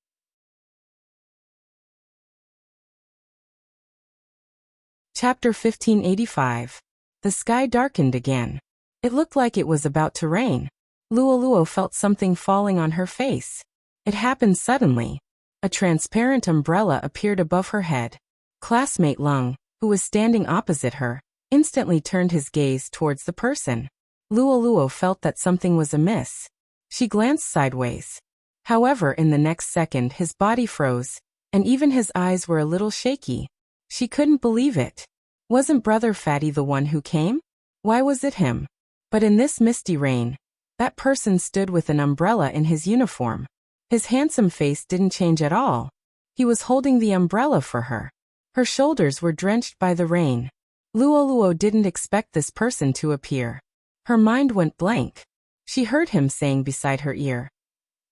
Chapter 1585. The sky darkened again. It looked like it was about to rain. Luoluo felt something falling on her face. It happened suddenly. A transparent umbrella appeared above her head. Classmate Lung, who was standing opposite her, instantly turned his gaze towards the person. Luo felt that something was amiss. She glanced sideways. However, in the next second his body froze, and even his eyes were a little shaky. She couldn't believe it. Wasn't Brother Fatty the one who came? Why was it him? But in this misty rain, that person stood with an umbrella in his uniform. His handsome face didn't change at all. He was holding the umbrella for her. Her shoulders were drenched by the rain. Luo didn't expect this person to appear. Her mind went blank. She heard him saying beside her ear,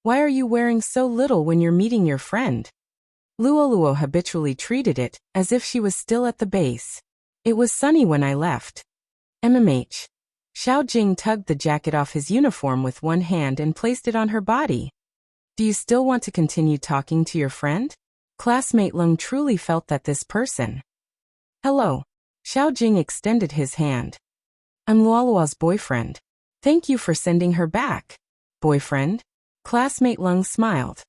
"Why are you wearing so little when you're meeting your friend?" Luo habitually treated it as if she was still at the base. "It was sunny when I left." MMH. Xiao Jing tugged the jacket off his uniform with one hand and placed it on her body. "Do you still want to continue talking to your friend?" Classmate Lung truly felt that this person. "Hello." Xiao Jing extended his hand. "I'm Luo's boyfriend. Thank you for sending her back." "Boyfriend?" Classmate Lung smiled.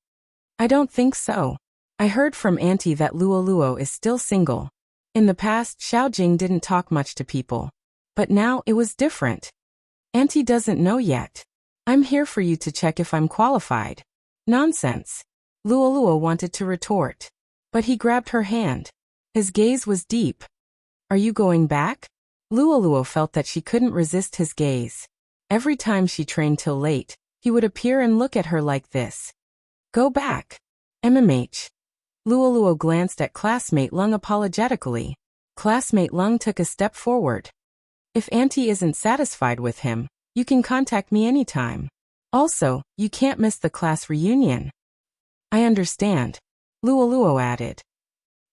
"I don't think so. I heard from Auntie that Luo is still single." In the past, Xiao Jing didn't talk much to people. But now it was different. "Auntie doesn't know yet. I'm here for you to check if I'm qualified." "Nonsense." Luo wanted to retort. But he grabbed her hand. His gaze was deep. "Are you going back?" Luo felt that she couldn't resist his gaze. Every time she trained till late, he would appear and look at her like this. "Go back." MMH. Luo glanced at Classmate Lung apologetically. Classmate Lung took a step forward. "If Auntie isn't satisfied with him, you can contact me anytime. Also, you can't miss the class reunion." "I understand," Luo added.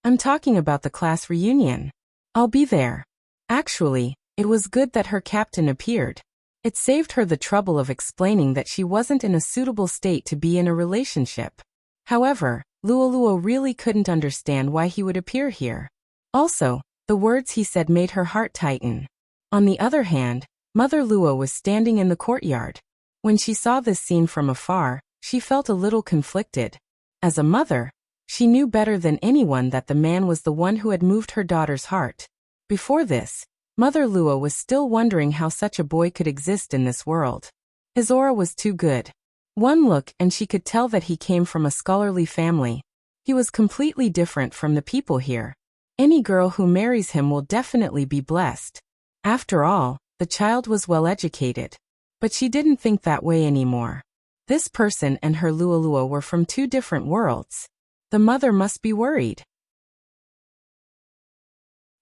"I'm talking about the class reunion. I'll be there." Actually, it was good that her captain appeared. It saved her the trouble of explaining that she wasn't in a suitable state to be in a relationship. However, Luo really couldn't understand why he would appear here. Also, the words he said made her heart tighten. On the other hand, Mother Luo was standing in the courtyard. When she saw this scene from afar, she felt a little conflicted. As a mother, she knew better than anyone that the man was the one who had moved her daughter's heart. Before this, Mother Luo was still wondering how such a boy could exist in this world. His aura was too good. One look and she could tell that he came from a scholarly family. He was completely different from the people here. Any girl who marries him will definitely be blessed. After all, the child was well educated. But she didn't think that way anymore. This person and her Luo were from two different worlds. The mother must be worried.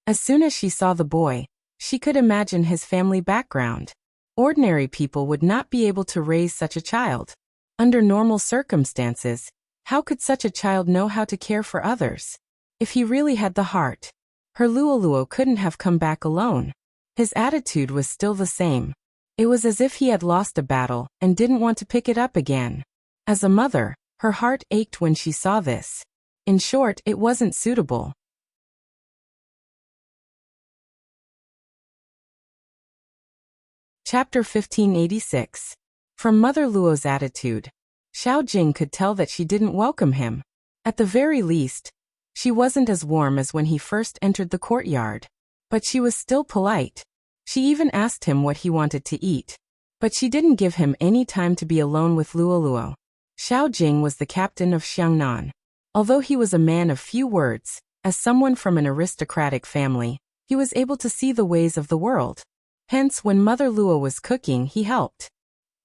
As soon as she saw the boy, she could imagine his family background. Ordinary people would not be able to raise such a child. Under normal circumstances, how could such a child know how to care for others? If he really had the heart, her Luo couldn't have come back alone. His attitude was still the same. It was as if he had lost a battle and didn't want to pick it up again. As a mother, her heart ached when she saw this. In short, it wasn't suitable. Chapter 1586. From Mother Luo's attitude, Xiao Jing could tell that she didn't welcome him. At the very least, she wasn't as warm as when he first entered the courtyard. But she was still polite. She even asked him what he wanted to eat. But she didn't give him any time to be alone with Luo. Xiao Jing was the captain of Xiangnan. Although he was a man of few words, as someone from an aristocratic family, he was able to see the ways of the world. Hence, when Mother Luo was cooking, he helped.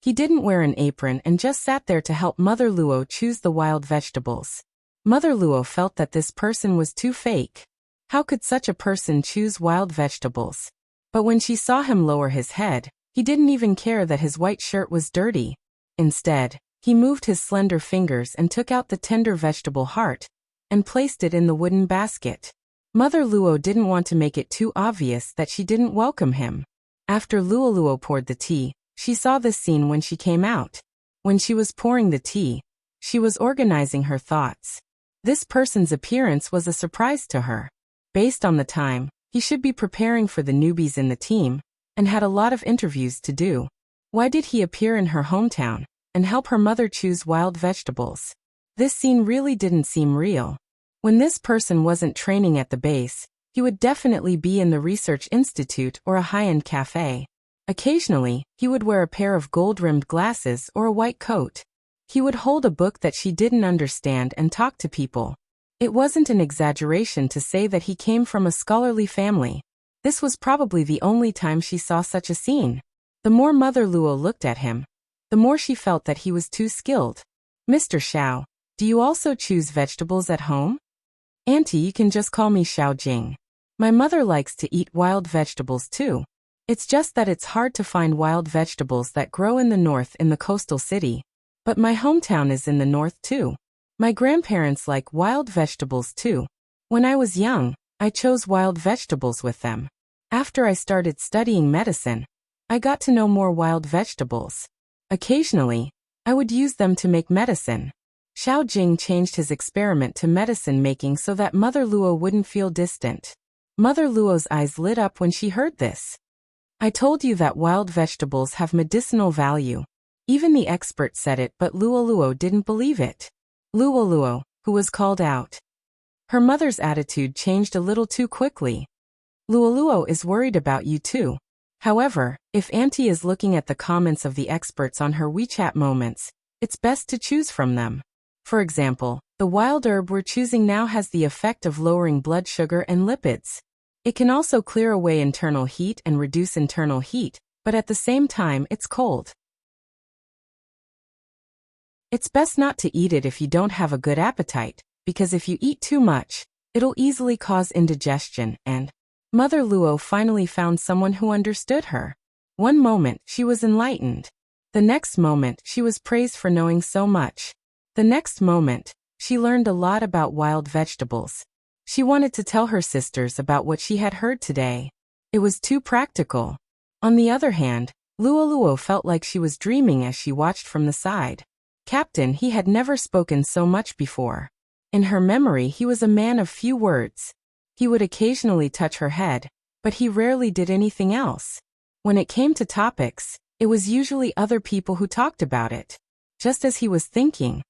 He didn't wear an apron and just sat there to help Mother Luo choose the wild vegetables. Mother Luo felt that this person was too fake. How could such a person choose wild vegetables? But when she saw him lower his head, he didn't even care that his white shirt was dirty. Instead, he moved his slender fingers and took out the tender vegetable heart and placed it in the wooden basket. Mother Luo didn't want to make it too obvious that she didn't welcome him. After Luo poured the tea, she saw this scene when she came out. When she was pouring the tea, she was organizing her thoughts. This person's appearance was a surprise to her. Based on the time, he should be preparing for the newbies in the team, and had a lot of interviews to do. Why did he appear in her hometown, and help her mother choose wild vegetables? This scene really didn't seem real. When this person wasn't training at the base, he would definitely be in the research institute or a high-end cafe. Occasionally, he would wear a pair of gold-rimmed glasses or a white coat. He would hold a book that she didn't understand and talk to people. It wasn't an exaggeration to say that he came from a scholarly family. This was probably the only time she saw such a scene. The more Mother Luo looked at him, the more she felt that he was too skilled. Mr. Xiao, do you also choose vegetables at home? Auntie, you can just call me Xiao Jing. My mother likes to eat wild vegetables too. It's just that it's hard to find wild vegetables that grow in the north in the coastal city. But my hometown is in the north too. My grandparents like wild vegetables too. When I was young, I chose wild vegetables with them. After I started studying medicine, I got to know more wild vegetables. Occasionally, I would use them to make medicine. Xiao Jing changed his experiment to medicine making so that Mother Luo wouldn't feel distant. Mother Luo's eyes lit up when she heard this. I told you that wild vegetables have medicinal value. Even the expert said it, but Luo Luo didn't believe it. Luo Luo, who was called out. Her mother's attitude changed a little too quickly. Luo Luo is worried about you too. However, if Auntie is looking at the comments of the experts on her WeChat moments, it's best to choose from them. For example, the wild herb we're choosing now has the effect of lowering blood sugar and lipids. It can also clear away internal heat and reduce internal heat, but at the same time it's cold. It's best not to eat it if you don't have a good appetite, because if you eat too much, it'll easily cause indigestion and Mother Luo finally found someone who understood her. One moment, she was enlightened. The next moment, she was praised for knowing so much. The next moment, she learned a lot about wild vegetables. She wanted to tell her sisters about what she had heard today. It was too practical. On the other hand, Luo Luo felt like she was dreaming as she watched from the side. Captain, he had never spoken so much before. In her memory, he was a man of few words. He would occasionally touch her head, but he rarely did anything else. When it came to topics, it was usually other people who talked about it. Just as he was thinking.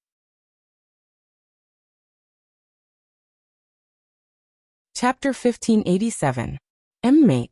Chapter 1587. Immersing.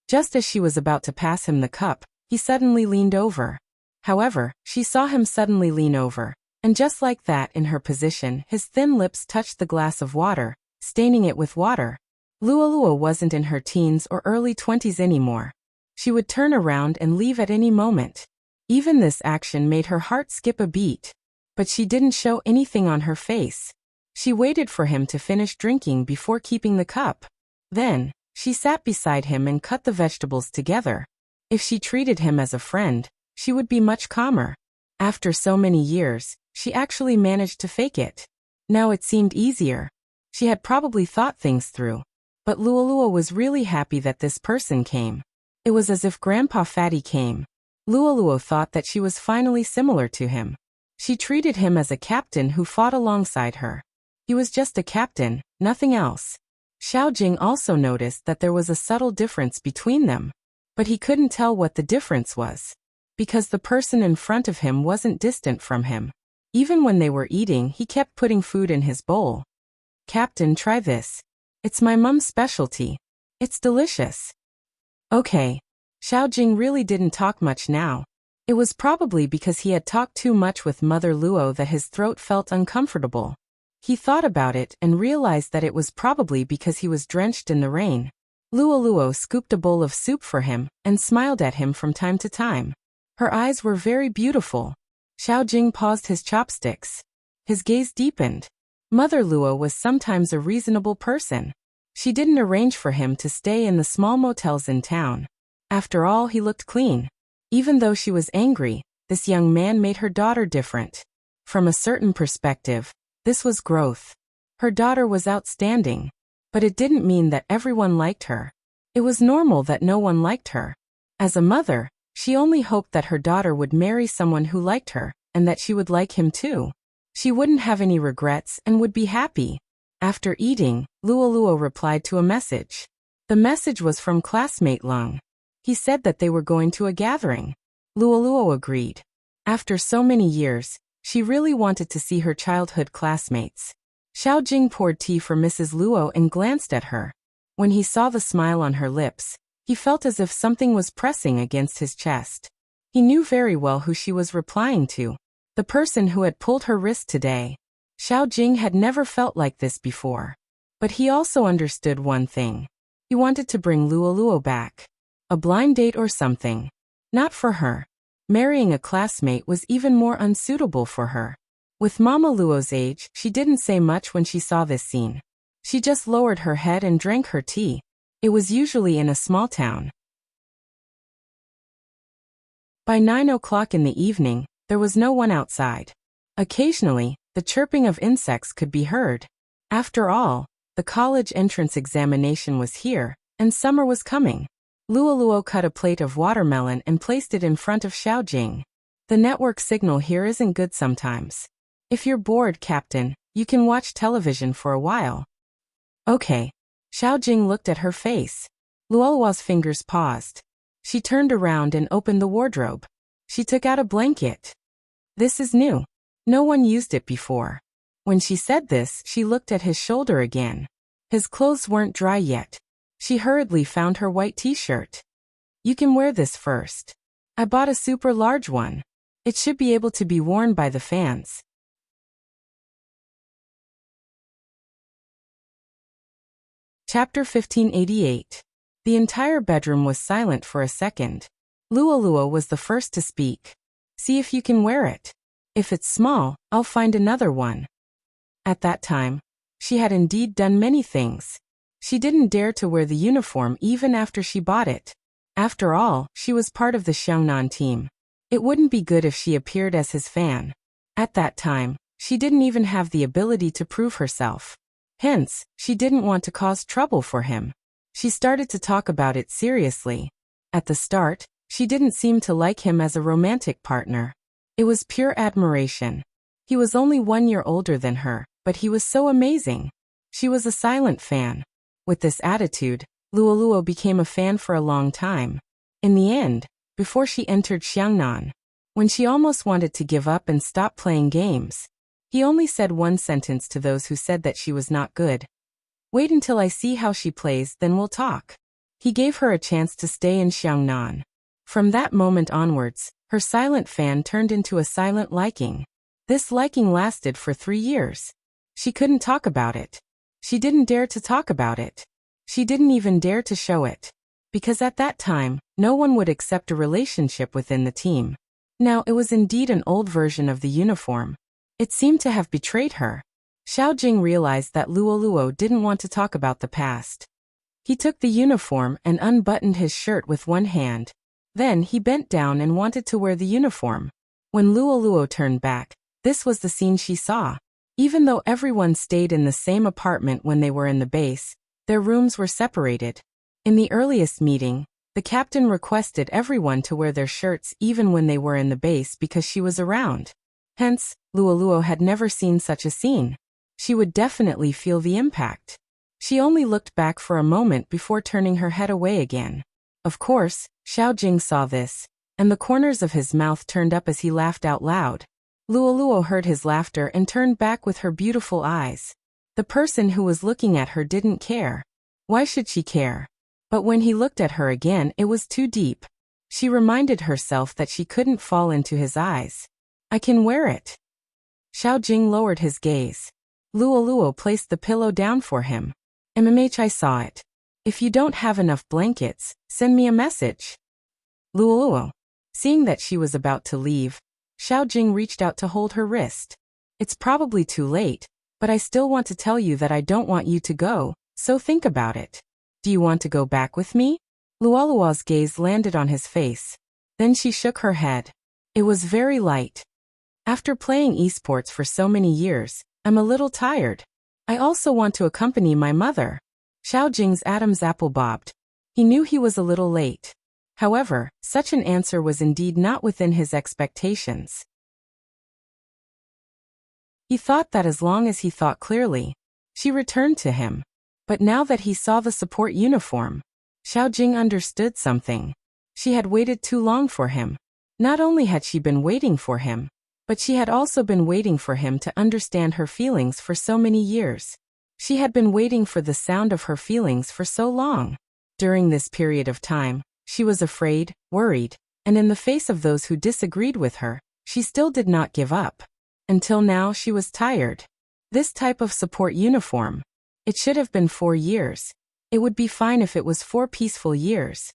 Just as she was about to pass him the cup, he suddenly leaned over. However, she saw him suddenly lean over, and just like that in her position, his thin lips touched the glass of water, staining it with water. Luo Luo wasn't in her teens or early 20s anymore. She would turn around and leave at any moment. Even this action made her heart skip a beat. But she didn't show anything on her face. She waited for him to finish drinking before keeping the cup. Then, she sat beside him and cut the vegetables together. If she treated him as a friend, she would be much calmer. After so many years, she actually managed to fake it. Now it seemed easier. She had probably thought things through. But Luo Luo was really happy that this person came. It was as if Grandpa Fatty came. Luo Luo thought that she was finally similar to him. She treated him as a captain who fought alongside her. He was just a captain, nothing else. Xiao Jing also noticed that there was a subtle difference between them. But he couldn't tell what the difference was. Because the person in front of him wasn't distant from him. Even when they were eating, he kept putting food in his bowl. Captain, try this. It's my mom's specialty. It's delicious. Okay. Xiao Jing really didn't talk much now. It was probably because he had talked too much with Mother Luo that his throat felt uncomfortable. He thought about it and realized that it was probably because he was drenched in the rain. Luo Luo scooped a bowl of soup for him and smiled at him from time to time. Her eyes were very beautiful. Xiao Jing paused his chopsticks. His gaze deepened. Mother Luo was sometimes a reasonable person. She didn't arrange for him to stay in the small motels in town. After all, he looked clean. Even though she was angry, this young man made her daughter different. From a certain perspective, this was growth. Her daughter was outstanding. But it didn't mean that everyone liked her. It was normal that no one liked her. As a mother, she only hoped that her daughter would marry someone who liked her, and that she would like him too. She wouldn't have any regrets and would be happy. After eating, Luo Luo replied to a message. The message was from classmate Lung. He said that they were going to a gathering. Luo Luo agreed. After so many years, she really wanted to see her childhood classmates. Xiao Jing poured tea for Mrs. Luo and glanced at her. When he saw the smile on her lips, He felt as if something was pressing against his chest. He knew very well who she was replying to. The person who had pulled her wrist today. Xiao Jing had never felt like this before. But he also understood one thing. He wanted to bring Luo Luo back. A blind date or something. Not for her. Marrying a classmate was even more unsuitable for her. With Mama Luo's age, she didn't say much when she saw this scene. She just lowered her head and drank her tea. It was usually in a small town. By 9 o'clock in the evening, there was no one outside. Occasionally, the chirping of insects could be heard. After all, the college entrance examination was here, and summer was coming. Luo Luo cut a plate of watermelon and placed it in front of Xiao Jing. The network signal here isn't good sometimes. If you're bored, Captain, you can watch television for a while. Okay. Xiao Jing looked at her face. Luo Luo's fingers paused. She turned around and opened the wardrobe. She took out a blanket. This is new. No one used it before. When she said this, she looked at his shoulder again. His clothes weren't dry yet. She hurriedly found her white t-shirt. You can wear this first. I bought a super large one. It should be able to be worn by the fans. Chapter 1588. The entire bedroom was silent for a second. Luo Luo was the first to speak. See if you can wear it. If it's small, I'll find another one. At that time, she had indeed done many things. She didn't dare to wear the uniform even after she bought it. After all, she was part of the Xiangnan team. It wouldn't be good if she appeared as his fan. At that time, she didn't even have the ability to prove herself. Hence, she didn't want to cause trouble for him. She started to talk about it seriously. At the start, she didn't seem to like him as a romantic partner. It was pure admiration. He was only 1 year older than her, but he was so amazing. She was a silent fan. With this attitude, Luo Luo became a fan for a long time. In the end, before she entered Xiangnan, when she almost wanted to give up and stop playing games, he only said one sentence to those who said that she was not good. Wait until I see how she plays, then we'll talk. He gave her a chance to stay in Xiangnan. From that moment onwards, her silent fan turned into a silent liking. This liking lasted for 3 years. She couldn't talk about it. She didn't dare to talk about it. She didn't even dare to show it. Because at that time, no one would accept a relationship within the team. Now it was indeed an old version of the uniform. It seemed to have betrayed her. Xiao Jing realized that Luo Luo didn't want to talk about the past. He took the uniform and unbuttoned his shirt with one hand. Then he bent down and wanted to wear the uniform. When Luo Luo turned back, this was the scene she saw. Even though everyone stayed in the same apartment when they were in the base, their rooms were separated. In the earliest meeting, the captain requested everyone to wear their shirts even when they were in the base because she was around. Hence, Luo Luo had never seen such a scene. She would definitely feel the impact. She only looked back for a moment before turning her head away again. Of course, Xiao Jing saw this, and the corners of his mouth turned up as he laughed out loud. Luo Luo heard his laughter and turned back with her beautiful eyes. The person who was looking at her didn't care. Why should she care? But when he looked at her again, it was too deep. She reminded herself that she couldn't fall into his eyes. I can wear it. Xiao Jing lowered his gaze. Luo Luo placed the pillow down for him. I saw it. If you don't have enough blankets, send me a message. Luo Luo. Seeing that she was about to leave, Xiao Jing reached out to hold her wrist. It's probably too late, but I still want to tell you that I don't want you to go, so think about it. Do you want to go back with me? Luo Luo's gaze landed on his face. Then she shook her head. It was very light. After playing esports for so many years, I'm a little tired. I also want to accompany my mother. Xiao Jing's Adam's apple bobbed. He knew he was a little late. However, such an answer was indeed not within his expectations. He thought that as long as he thought clearly, she returned to him. But now that he saw the support uniform, Xiao Jing understood something. She had waited too long for him. Not only had she been waiting for him, but she had also been waiting for him to understand her feelings for so many years. She had been waiting for the sound of her feelings for so long. During this period of time, she was afraid, worried, and in the face of those who disagreed with her, she still did not give up. Until now she was tired. This type of support uniform. It should have been 4 years. It would be fine if it was 4 peaceful years.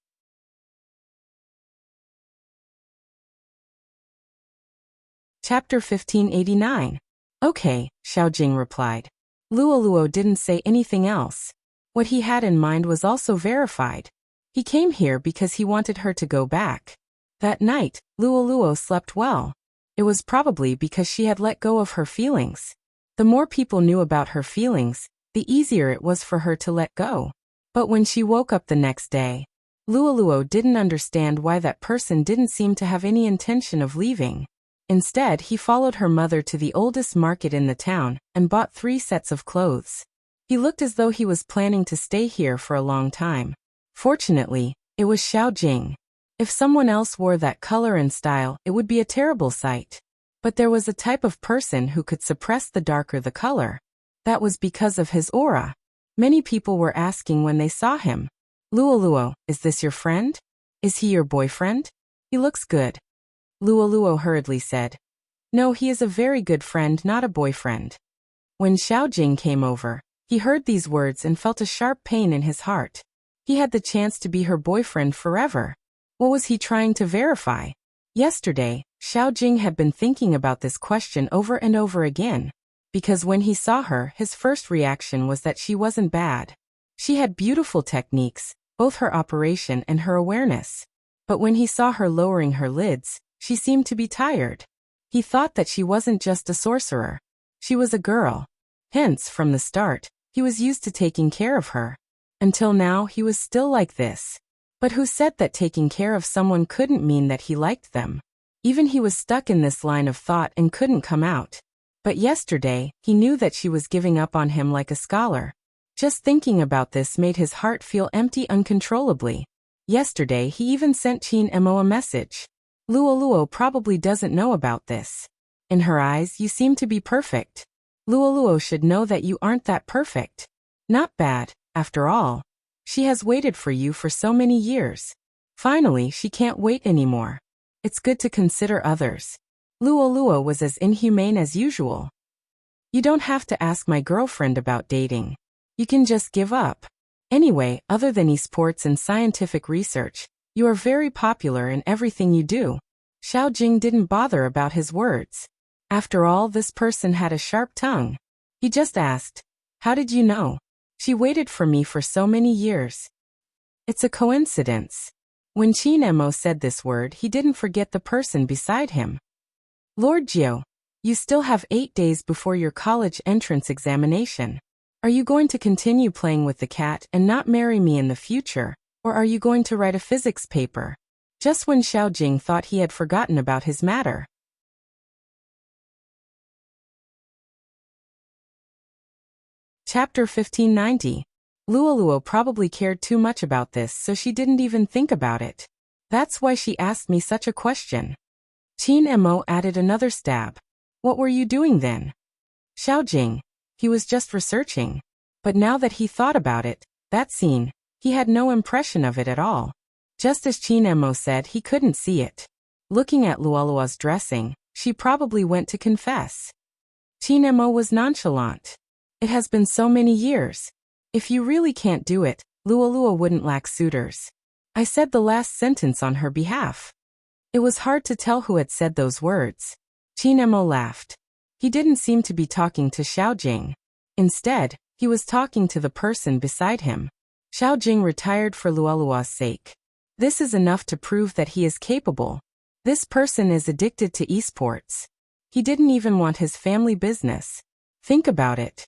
Chapter 1589. Okay, Xiaojing replied. Luoluo didn't say anything else. What he had in mind was also verified. He came here because he wanted her to go back. That night, Luoluo slept well. It was probably because she had let go of her feelings. The more people knew about her feelings, the easier it was for her to let go. But when she woke up the next day, Luoluo didn't understand why that person didn't seem to have any intention of leaving. Instead, he followed her mother to the oldest market in the town and bought 3 sets of clothes. He looked as though he was planning to stay here for a long time. Fortunately, it was Xiaojing. If someone else wore that color and style, it would be a terrible sight. But there was a type of person who could suppress the darker the color. That was because of his aura. Many people were asking when they saw him, Luoluo, is this your friend? Is he your boyfriend? He looks good. Luoluo hurriedly said. No, he is a very good friend, not a boyfriend. When Xiaojing came over, he heard these words and felt a sharp pain in his heart. He had the chance to be her boyfriend forever. What was he trying to verify? Yesterday, Xiaojing had been thinking about this question over and over again. Because when he saw her, his first reaction was that she wasn't bad. She had beautiful techniques, both her operation and her awareness. But when he saw her lowering her lids, she seemed to be tired. He thought that she wasn't just a sorcerer. She was a girl. Hence, from the start, he was used to taking care of her. Until now, he was still like this. But who said that taking care of someone couldn't mean that he liked them? Even he was stuck in this line of thought and couldn't come out. But yesterday, he knew that she was giving up on him like a scholar. Just thinking about this made his heart feel empty uncontrollably. Yesterday, he even sent Qin Mo a message. Luoluo probably doesn't know about this. In her eyes, you seem to be perfect. Luoluo should know that you aren't that perfect. Not bad, after all. She has waited for you for so many years. Finally, she can't wait anymore. It's good to consider others. Luoluo was as inhumane as usual. You don't have to ask my girlfriend about dating. You can just give up. Anyway, other than esports and scientific research, you are very popular in everything you do. Xiaojing didn't bother about his words. After all, this person had a sharp tongue. He just asked, how did you know? She waited for me for so many years. It's a coincidence. When Qin Mo said this word, he didn't forget the person beside him. Lord Jiu, you still have 8 days before your college entrance examination. Are you going to continue playing with the cat and not marry me in the future, or are you going to write a physics paper? Just when Xiaojing thought he had forgotten about his matter. Chapter 1590. Luoluo probably cared too much about this, so she didn't even think about it. That's why she asked me such a question. Qin Mo added another stab. What were you doing then? Xiaojing. He was just researching. But now that he thought about it, that scene, he had no impression of it at all. Just as Qin Mo said, he couldn't see it. Looking at Luoluo's dressing, she probably went to confess. Qin Mo was nonchalant. It has been so many years. If you really can't do it, Luoluo wouldn't lack suitors. I said the last sentence on her behalf. It was hard to tell who had said those words. Qin Mo laughed. He didn't seem to be talking to Xiaojing. Instead, he was talking to the person beside him. Xiaojing retired for Luoluo's sake. This is enough to prove that he is capable. This person is addicted to esports. He didn't even want his family business. Think about it.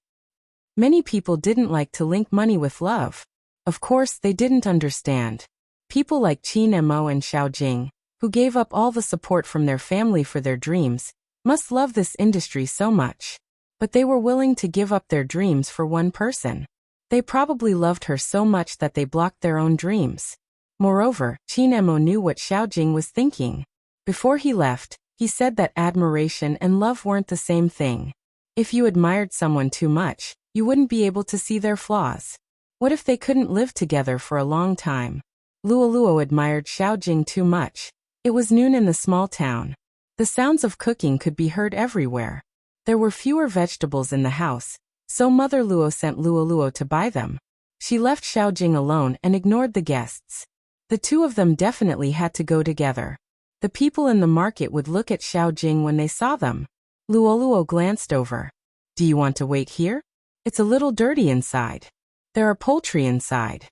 Many people didn't like to link money with love. Of course, they didn't understand. People like Qin Mo and Xiaojing, who gave up all the support from their family for their dreams, must love this industry so much. But they were willing to give up their dreams for one person. They probably loved her so much that they blocked their own dreams. Moreover, Qin Mo knew what Xiaojing was thinking. Before he left, he said that admiration and love weren't the same thing. If you admired someone too much, you wouldn't be able to see their flaws. What if they couldn't live together for a long time? Luoluo admired Xiaojing too much. It was noon in the small town. The sounds of cooking could be heard everywhere. There were fewer vegetables in the house, so Mother Luo sent Luoluo to buy them. She left Xiaojing alone and ignored the guests. The two of them definitely had to go together. The people in the market would look at Xiaojing when they saw them. Luoluo glanced over. Do you want to wait here? It's a little dirty inside. There are poultry inside.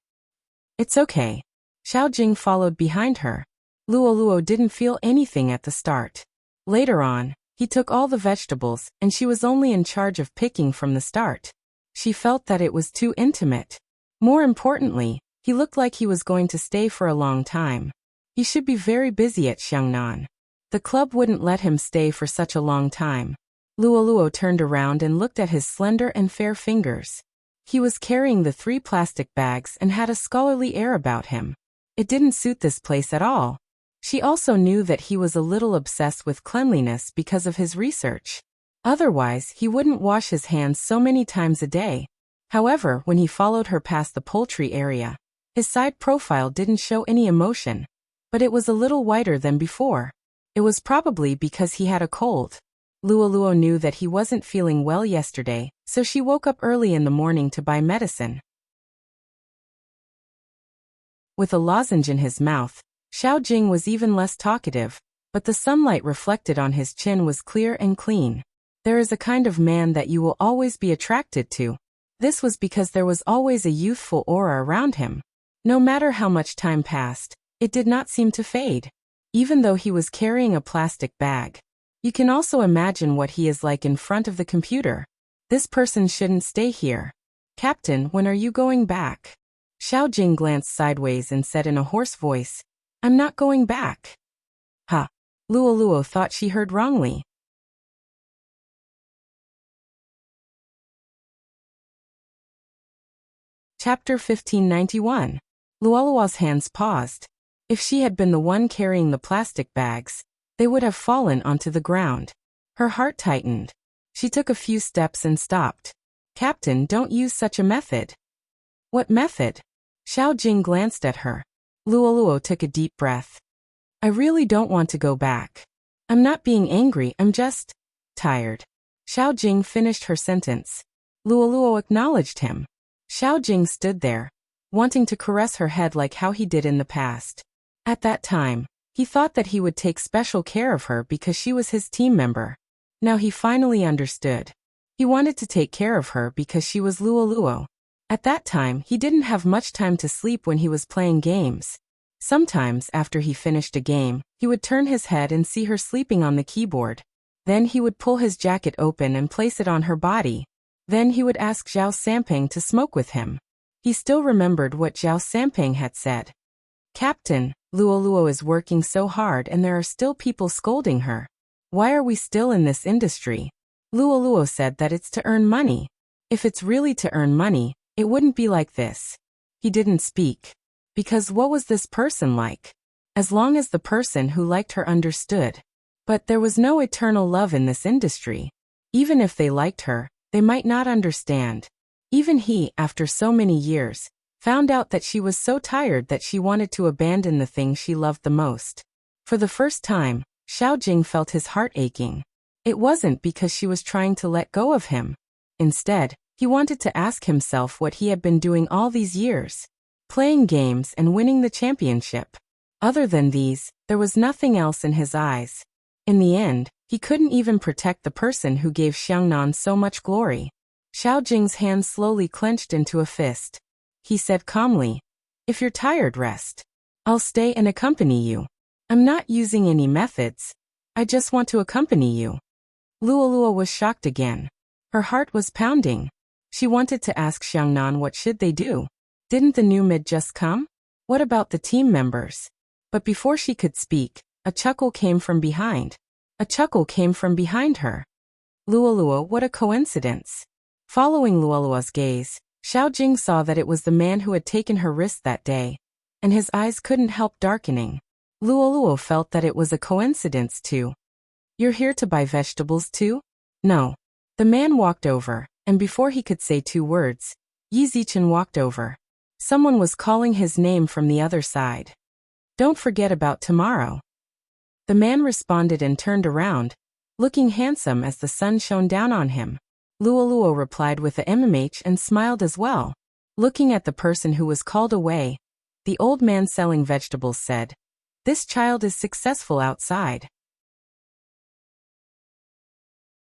It's okay. Xiaojing followed behind her. Luoluo didn't feel anything at the start. Later on, he took all the vegetables and she was only in charge of picking from the start. She felt that it was too intimate. More importantly, he looked like he was going to stay for a long time. He should be very busy at Xiangnan. The club wouldn't let him stay for such a long time. Luoluo turned around and looked at his slender and fair fingers. He was carrying the 3 plastic bags and had a scholarly air about him. It didn't suit this place at all. She also knew that he was a little obsessed with cleanliness because of his research. Otherwise, he wouldn't wash his hands so many times a day. However, when he followed her past the poultry area, his side profile didn't show any emotion, but it was a little whiter than before. It was probably because he had a cold. Luoluo knew that he wasn't feeling well yesterday, so she woke up early in the morning to buy medicine. With a lozenge in his mouth, Xiaojing was even less talkative, but the sunlight reflected on his chin was clear and clean. There is a kind of man that you will always be attracted to. This was because there was always a youthful aura around him. No matter how much time passed, it did not seem to fade. Even though he was carrying a plastic bag. You can also imagine what he is like in front of the computer. This person shouldn't stay here. Captain, when are you going back? Xiaojing glanced sideways and said in a hoarse voice, I'm not going back. Ha! Luoluo thought she heard wrongly. Chapter 1591. Luoluo's hands paused. If she had been the one carrying the plastic bags, they would have fallen onto the ground. Her heart tightened. She took a few steps and stopped. Captain, don't use such a method. What method? Xiaojing glanced at her. Luoluo took a deep breath. I really don't want to go back. I'm not being angry, I'm just tired. Xiaojing finished her sentence. Luoluo acknowledged him. Xiaojing stood there, wanting to caress her head like how he did in the past. At that time, he thought that he would take special care of her because she was his team member. Now he finally understood. He wanted to take care of her because she was Luoluo. At that time, he didn't have much time to sleep when he was playing games. Sometimes, after he finished a game, he would turn his head and see her sleeping on the keyboard. Then he would pull his jacket open and place it on her body. Then he would ask Zhao Samping to smoke with him. He still remembered what Zhao Samping had said. Captain, Luoluo is working so hard and there are still people scolding her. Why are we still in this industry? Luoluo said that it's to earn money. If it's really to earn money, it wouldn't be like this. He didn't speak. Because what was this person like? As long as the person who liked her understood. But there was no eternal love in this industry. Even if they liked her, they might not understand. Even he, after so many years, found out that she was so tired that she wanted to abandon the thing she loved the most. For the first time, Xiaojing felt his heart aching. It wasn't because she was trying to let go of him. Instead, he wanted to ask himself what he had been doing all these years. Playing games and winning the championship. Other than these, there was nothing else in his eyes. In the end, he couldn't even protect the person who gave Xiangnan so much glory. Xiaojing's hand slowly clenched into a fist. He said calmly, if you're tired, rest. I'll stay and accompany you. I'm not using any methods. I just want to accompany you. Luoluo was shocked again. Her heart was pounding. She wanted to ask Xiangnan what should they do. Didn't the new mid just come? What about the team members? But before she could speak, a chuckle came from behind. A chuckle came from behind her. Luoluo, what a coincidence. Following Luoluo's gaze, Xiaojing saw that it was the man who had taken her wrist that day, and his eyes couldn't help darkening. Luoluo felt that it was a coincidence too. You're here to buy vegetables too? No. The man walked over, and before he could say 2 words, Yi Zichen walked over. Someone was calling his name from the other side. Don't forget about tomorrow. The man responded and turned around, looking handsome as the sun shone down on him. Luo replied with a mmh and smiled as well. Looking at the person who was called away, the old man selling vegetables said, "This child is successful outside.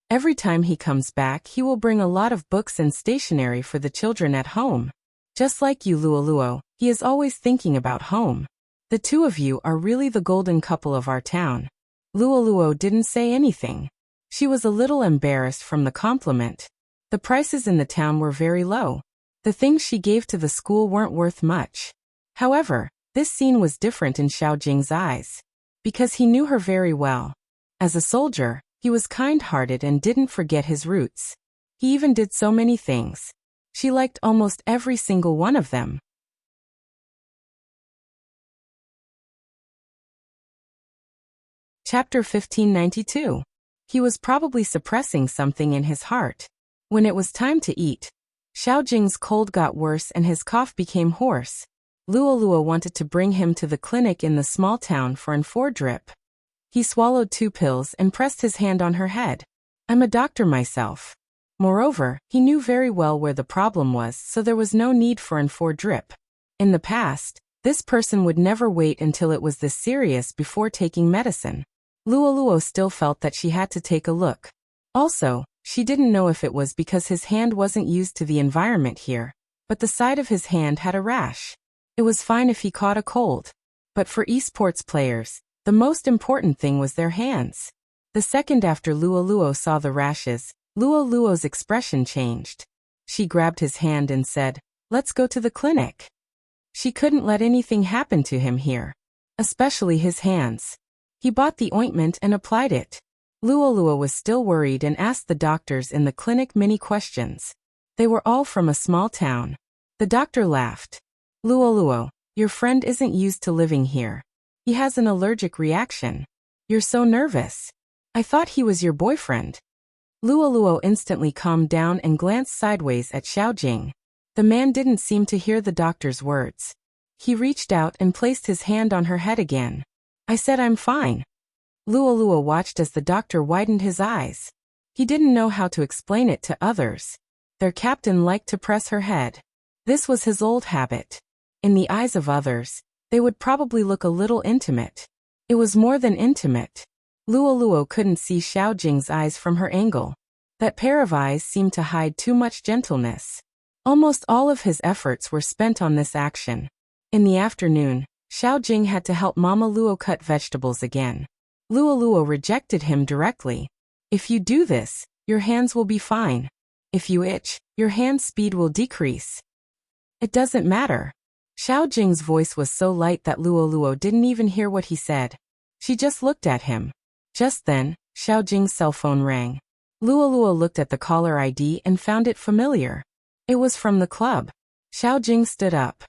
Every time he comes back he will bring a lot of books and stationery for the children at home. Just like you, Luo, he is always thinking about home. The two of you are really the golden couple of our town." Luo didn't say anything. She was a little embarrassed from the compliment. The prices in the town were very low. The things she gave to the school weren't worth much. However, this scene was different in Xiaojing's eyes, because he knew her very well. As a soldier, he was kind-hearted and didn't forget his roots. He even did so many things. She liked almost every single one of them. Chapter 1592. He was probably suppressing something in his heart. When it was time to eat, Xiaojing's cold got worse and his cough became hoarse. Luo wanted to bring him to the clinic in the small town for an IV drip. He swallowed 2 pills and pressed his hand on her head. "I'm a doctor myself." Moreover, he knew very well where the problem was, so there was no need for an IV drip. In the past, this person would never wait until it was this serious before taking medicine. Luo still felt that she had to take a look. Also, she didn't know if it was because his hand wasn't used to the environment here, but the side of his hand had a rash. It was fine if he caught a cold. But for esports players, the most important thing was their hands. The second after Luo saw the rashes, Luo's expression changed. She grabbed his hand and said, "Let's go to the clinic." She couldn't let anything happen to him here, especially his hands. He bought the ointment and applied it. Luo was still worried and asked the doctors in the clinic many questions. They were all from a small town. The doctor laughed. "Luo, your friend isn't used to living here. He has an allergic reaction. You're so nervous. I thought he was your boyfriend." Luo instantly calmed down and glanced sideways at Xiaojing. The man didn't seem to hear the doctor's words. He reached out and placed his hand on her head again. "I said I'm fine." Luo watched as the doctor widened his eyes. He didn't know how to explain it to others. Their captain liked to press her head. This was his old habit. In the eyes of others, they would probably look a little intimate. It was more than intimate. Luo couldn't see Xiaojing's eyes from her angle. That pair of eyes seemed to hide too much gentleness. Almost all of his efforts were spent on this action. In the afternoon, Xiaojing had to help Mama Luo cut vegetables again. Luo rejected him directly. "If you do this, your hands will be fine. If you itch, your hand speed will decrease." "It doesn't matter." Xiaojing's voice was so light that Luo didn't even hear what he said. She just looked at him. Just then, Xiaojing's cell phone rang. Luo looked at the caller ID and found it familiar. It was from the club. Xiaojing stood up.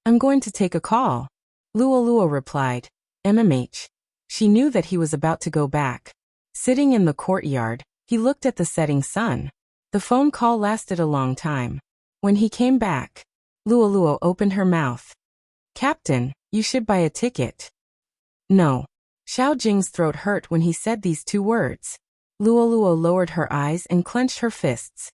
"I'm going to take a call." Luo replied, "MMH." She knew that he was about to go back. Sitting in the courtyard, he looked at the setting sun. The phone call lasted a long time. When he came back, Luo opened her mouth. "Captain, you should buy a ticket." "No." Xiaojing's throat hurt when he said these 2 words. Luo lowered her eyes and clenched her fists.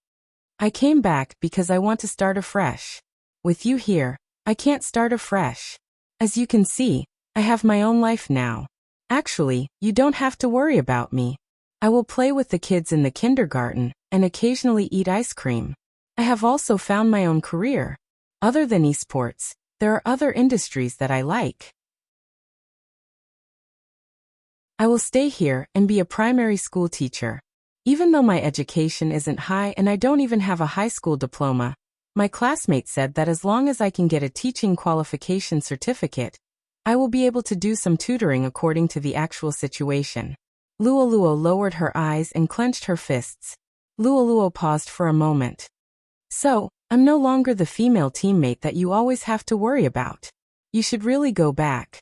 "I came back because I want to start afresh. With you here, I can't start afresh. As you can see, I have my own life now. Actually, you don't have to worry about me. I will play with the kids in the kindergarten and occasionally eat ice cream. I have also found my own career. Other than esports, there are other industries that I like. I will stay here and be a primary school teacher. Even though my education isn't high and I don't even have a high school diploma, my classmate said that as long as I can get a teaching qualification certificate, I will be able to do some tutoring according to the actual situation." Luo lowered her eyes and clenched her fists. Luo paused for a moment. "So, I'm no longer the female teammate that you always have to worry about. You should really go back."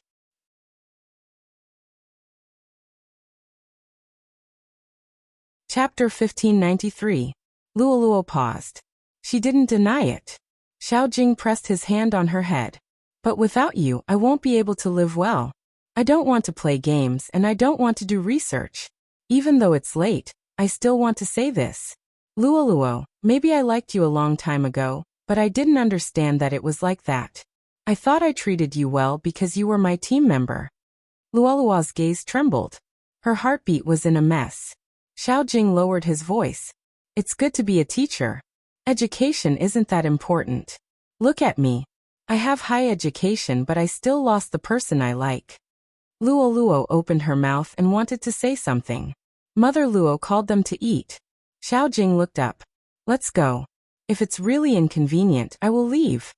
Chapter 1593. Luo paused. She didn't deny it. Xiao Jing pressed his hand on her head. But without you, I won't be able to live well. I don't want to play games and I don't want to do research. Even though it's late, I still want to say this. Luoluo, maybe I liked you a long time ago, but I didn't understand that it was like that. I thought I treated you well because you were my team member. Luoluo's gaze trembled. Her heartbeat was in a mess. Xiao Jing lowered his voice. It's good to be a teacher. Education isn't that important. Look at me. I have high education but I still lost the person I like. Luoluo opened her mouth and wanted to say something. Mother Luo called them to eat. Xiao Jing looked up. Let's go. If it's really inconvenient, I will leave.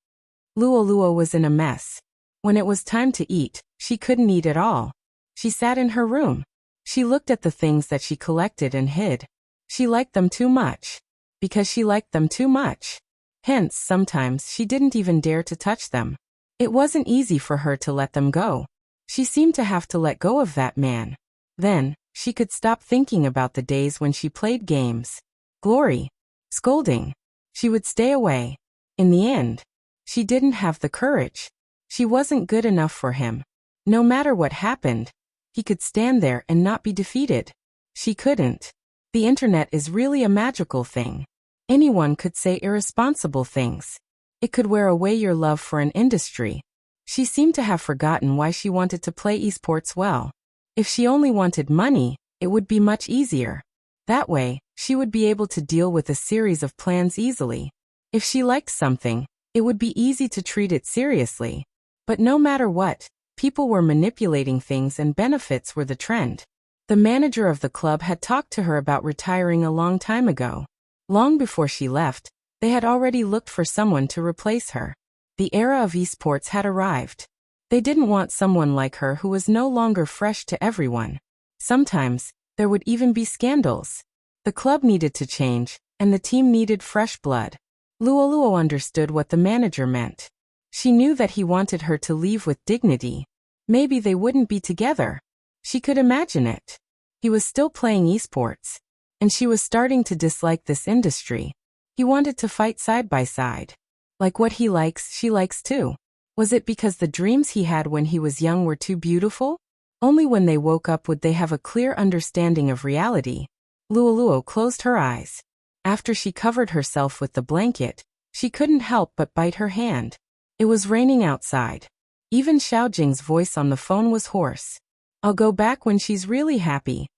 Luoluo was in a mess. When it was time to eat, she couldn't eat at all. She sat in her room. She looked at the things that she collected and hid. She liked them too much. Because she liked them too much. Hence, sometimes she didn't even dare to touch them. It wasn't easy for her to let them go. She seemed to have to let go of that man. Then, she could stop thinking about the days when she played games. Glory. Scolding. She would stay away. In the end, she didn't have the courage. She wasn't good enough for him. No matter what happened, he could stand there and not be defeated. She couldn't. The internet is really a magical thing. Anyone could say irresponsible things. It could wear away your love for an industry. She seemed to have forgotten why she wanted to play esports well. If she only wanted money, it would be much easier. That way, she would be able to deal with a series of plans easily. If she liked something, it would be easy to treat it seriously. But no matter what, people were manipulating things and benefits were the trend. The manager of the club had talked to her about retiring a long time ago. Long before she left, they had already looked for someone to replace her. The era of esports had arrived. They didn't want someone like her who was no longer fresh to everyone. Sometimes, there would even be scandals. The club needed to change, and the team needed fresh blood. Luoluo understood what the manager meant. She knew that he wanted her to leave with dignity. Maybe they wouldn't be together. She could imagine it. He was still playing esports. And she was starting to dislike this industry. He wanted to fight side by side. Like what he likes, she likes too. Was it because the dreams he had when he was young were too beautiful? Only when they woke up would they have a clear understanding of reality. Luoluo closed her eyes. After she covered herself with the blanket, she couldn't help but bite her hand. It was raining outside. Even Xiao Jing's voice on the phone was hoarse. I'll go back when she's really happy.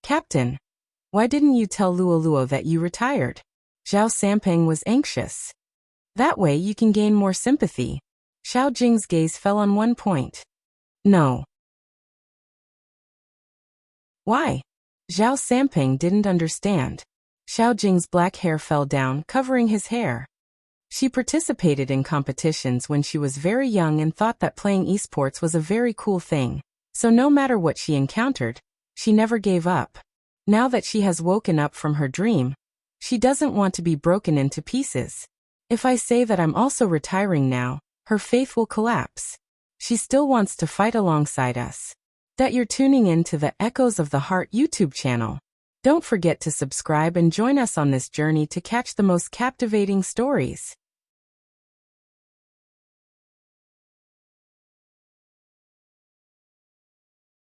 Captain. Why didn't you tell Luoluo that you retired? Zhao Sampeng was anxious. That way you can gain more sympathy. Xiao Jing's gaze fell on one point. No. Why? Zhao Sampeng didn't understand. Xiao Jing's black hair fell down, covering his hair. She participated in competitions when she was very young and thought that playing esports was a very cool thing. So no matter what she encountered, she never gave up. Now that she has woken up from her dream, she doesn't want to be broken into pieces. If I say that I'm also retiring now, her faith will collapse. She still wants to fight alongside us. That you're tuning in to the Echoes of the Heart YouTube channel. Don't forget to subscribe and join us on this journey to catch the most captivating stories.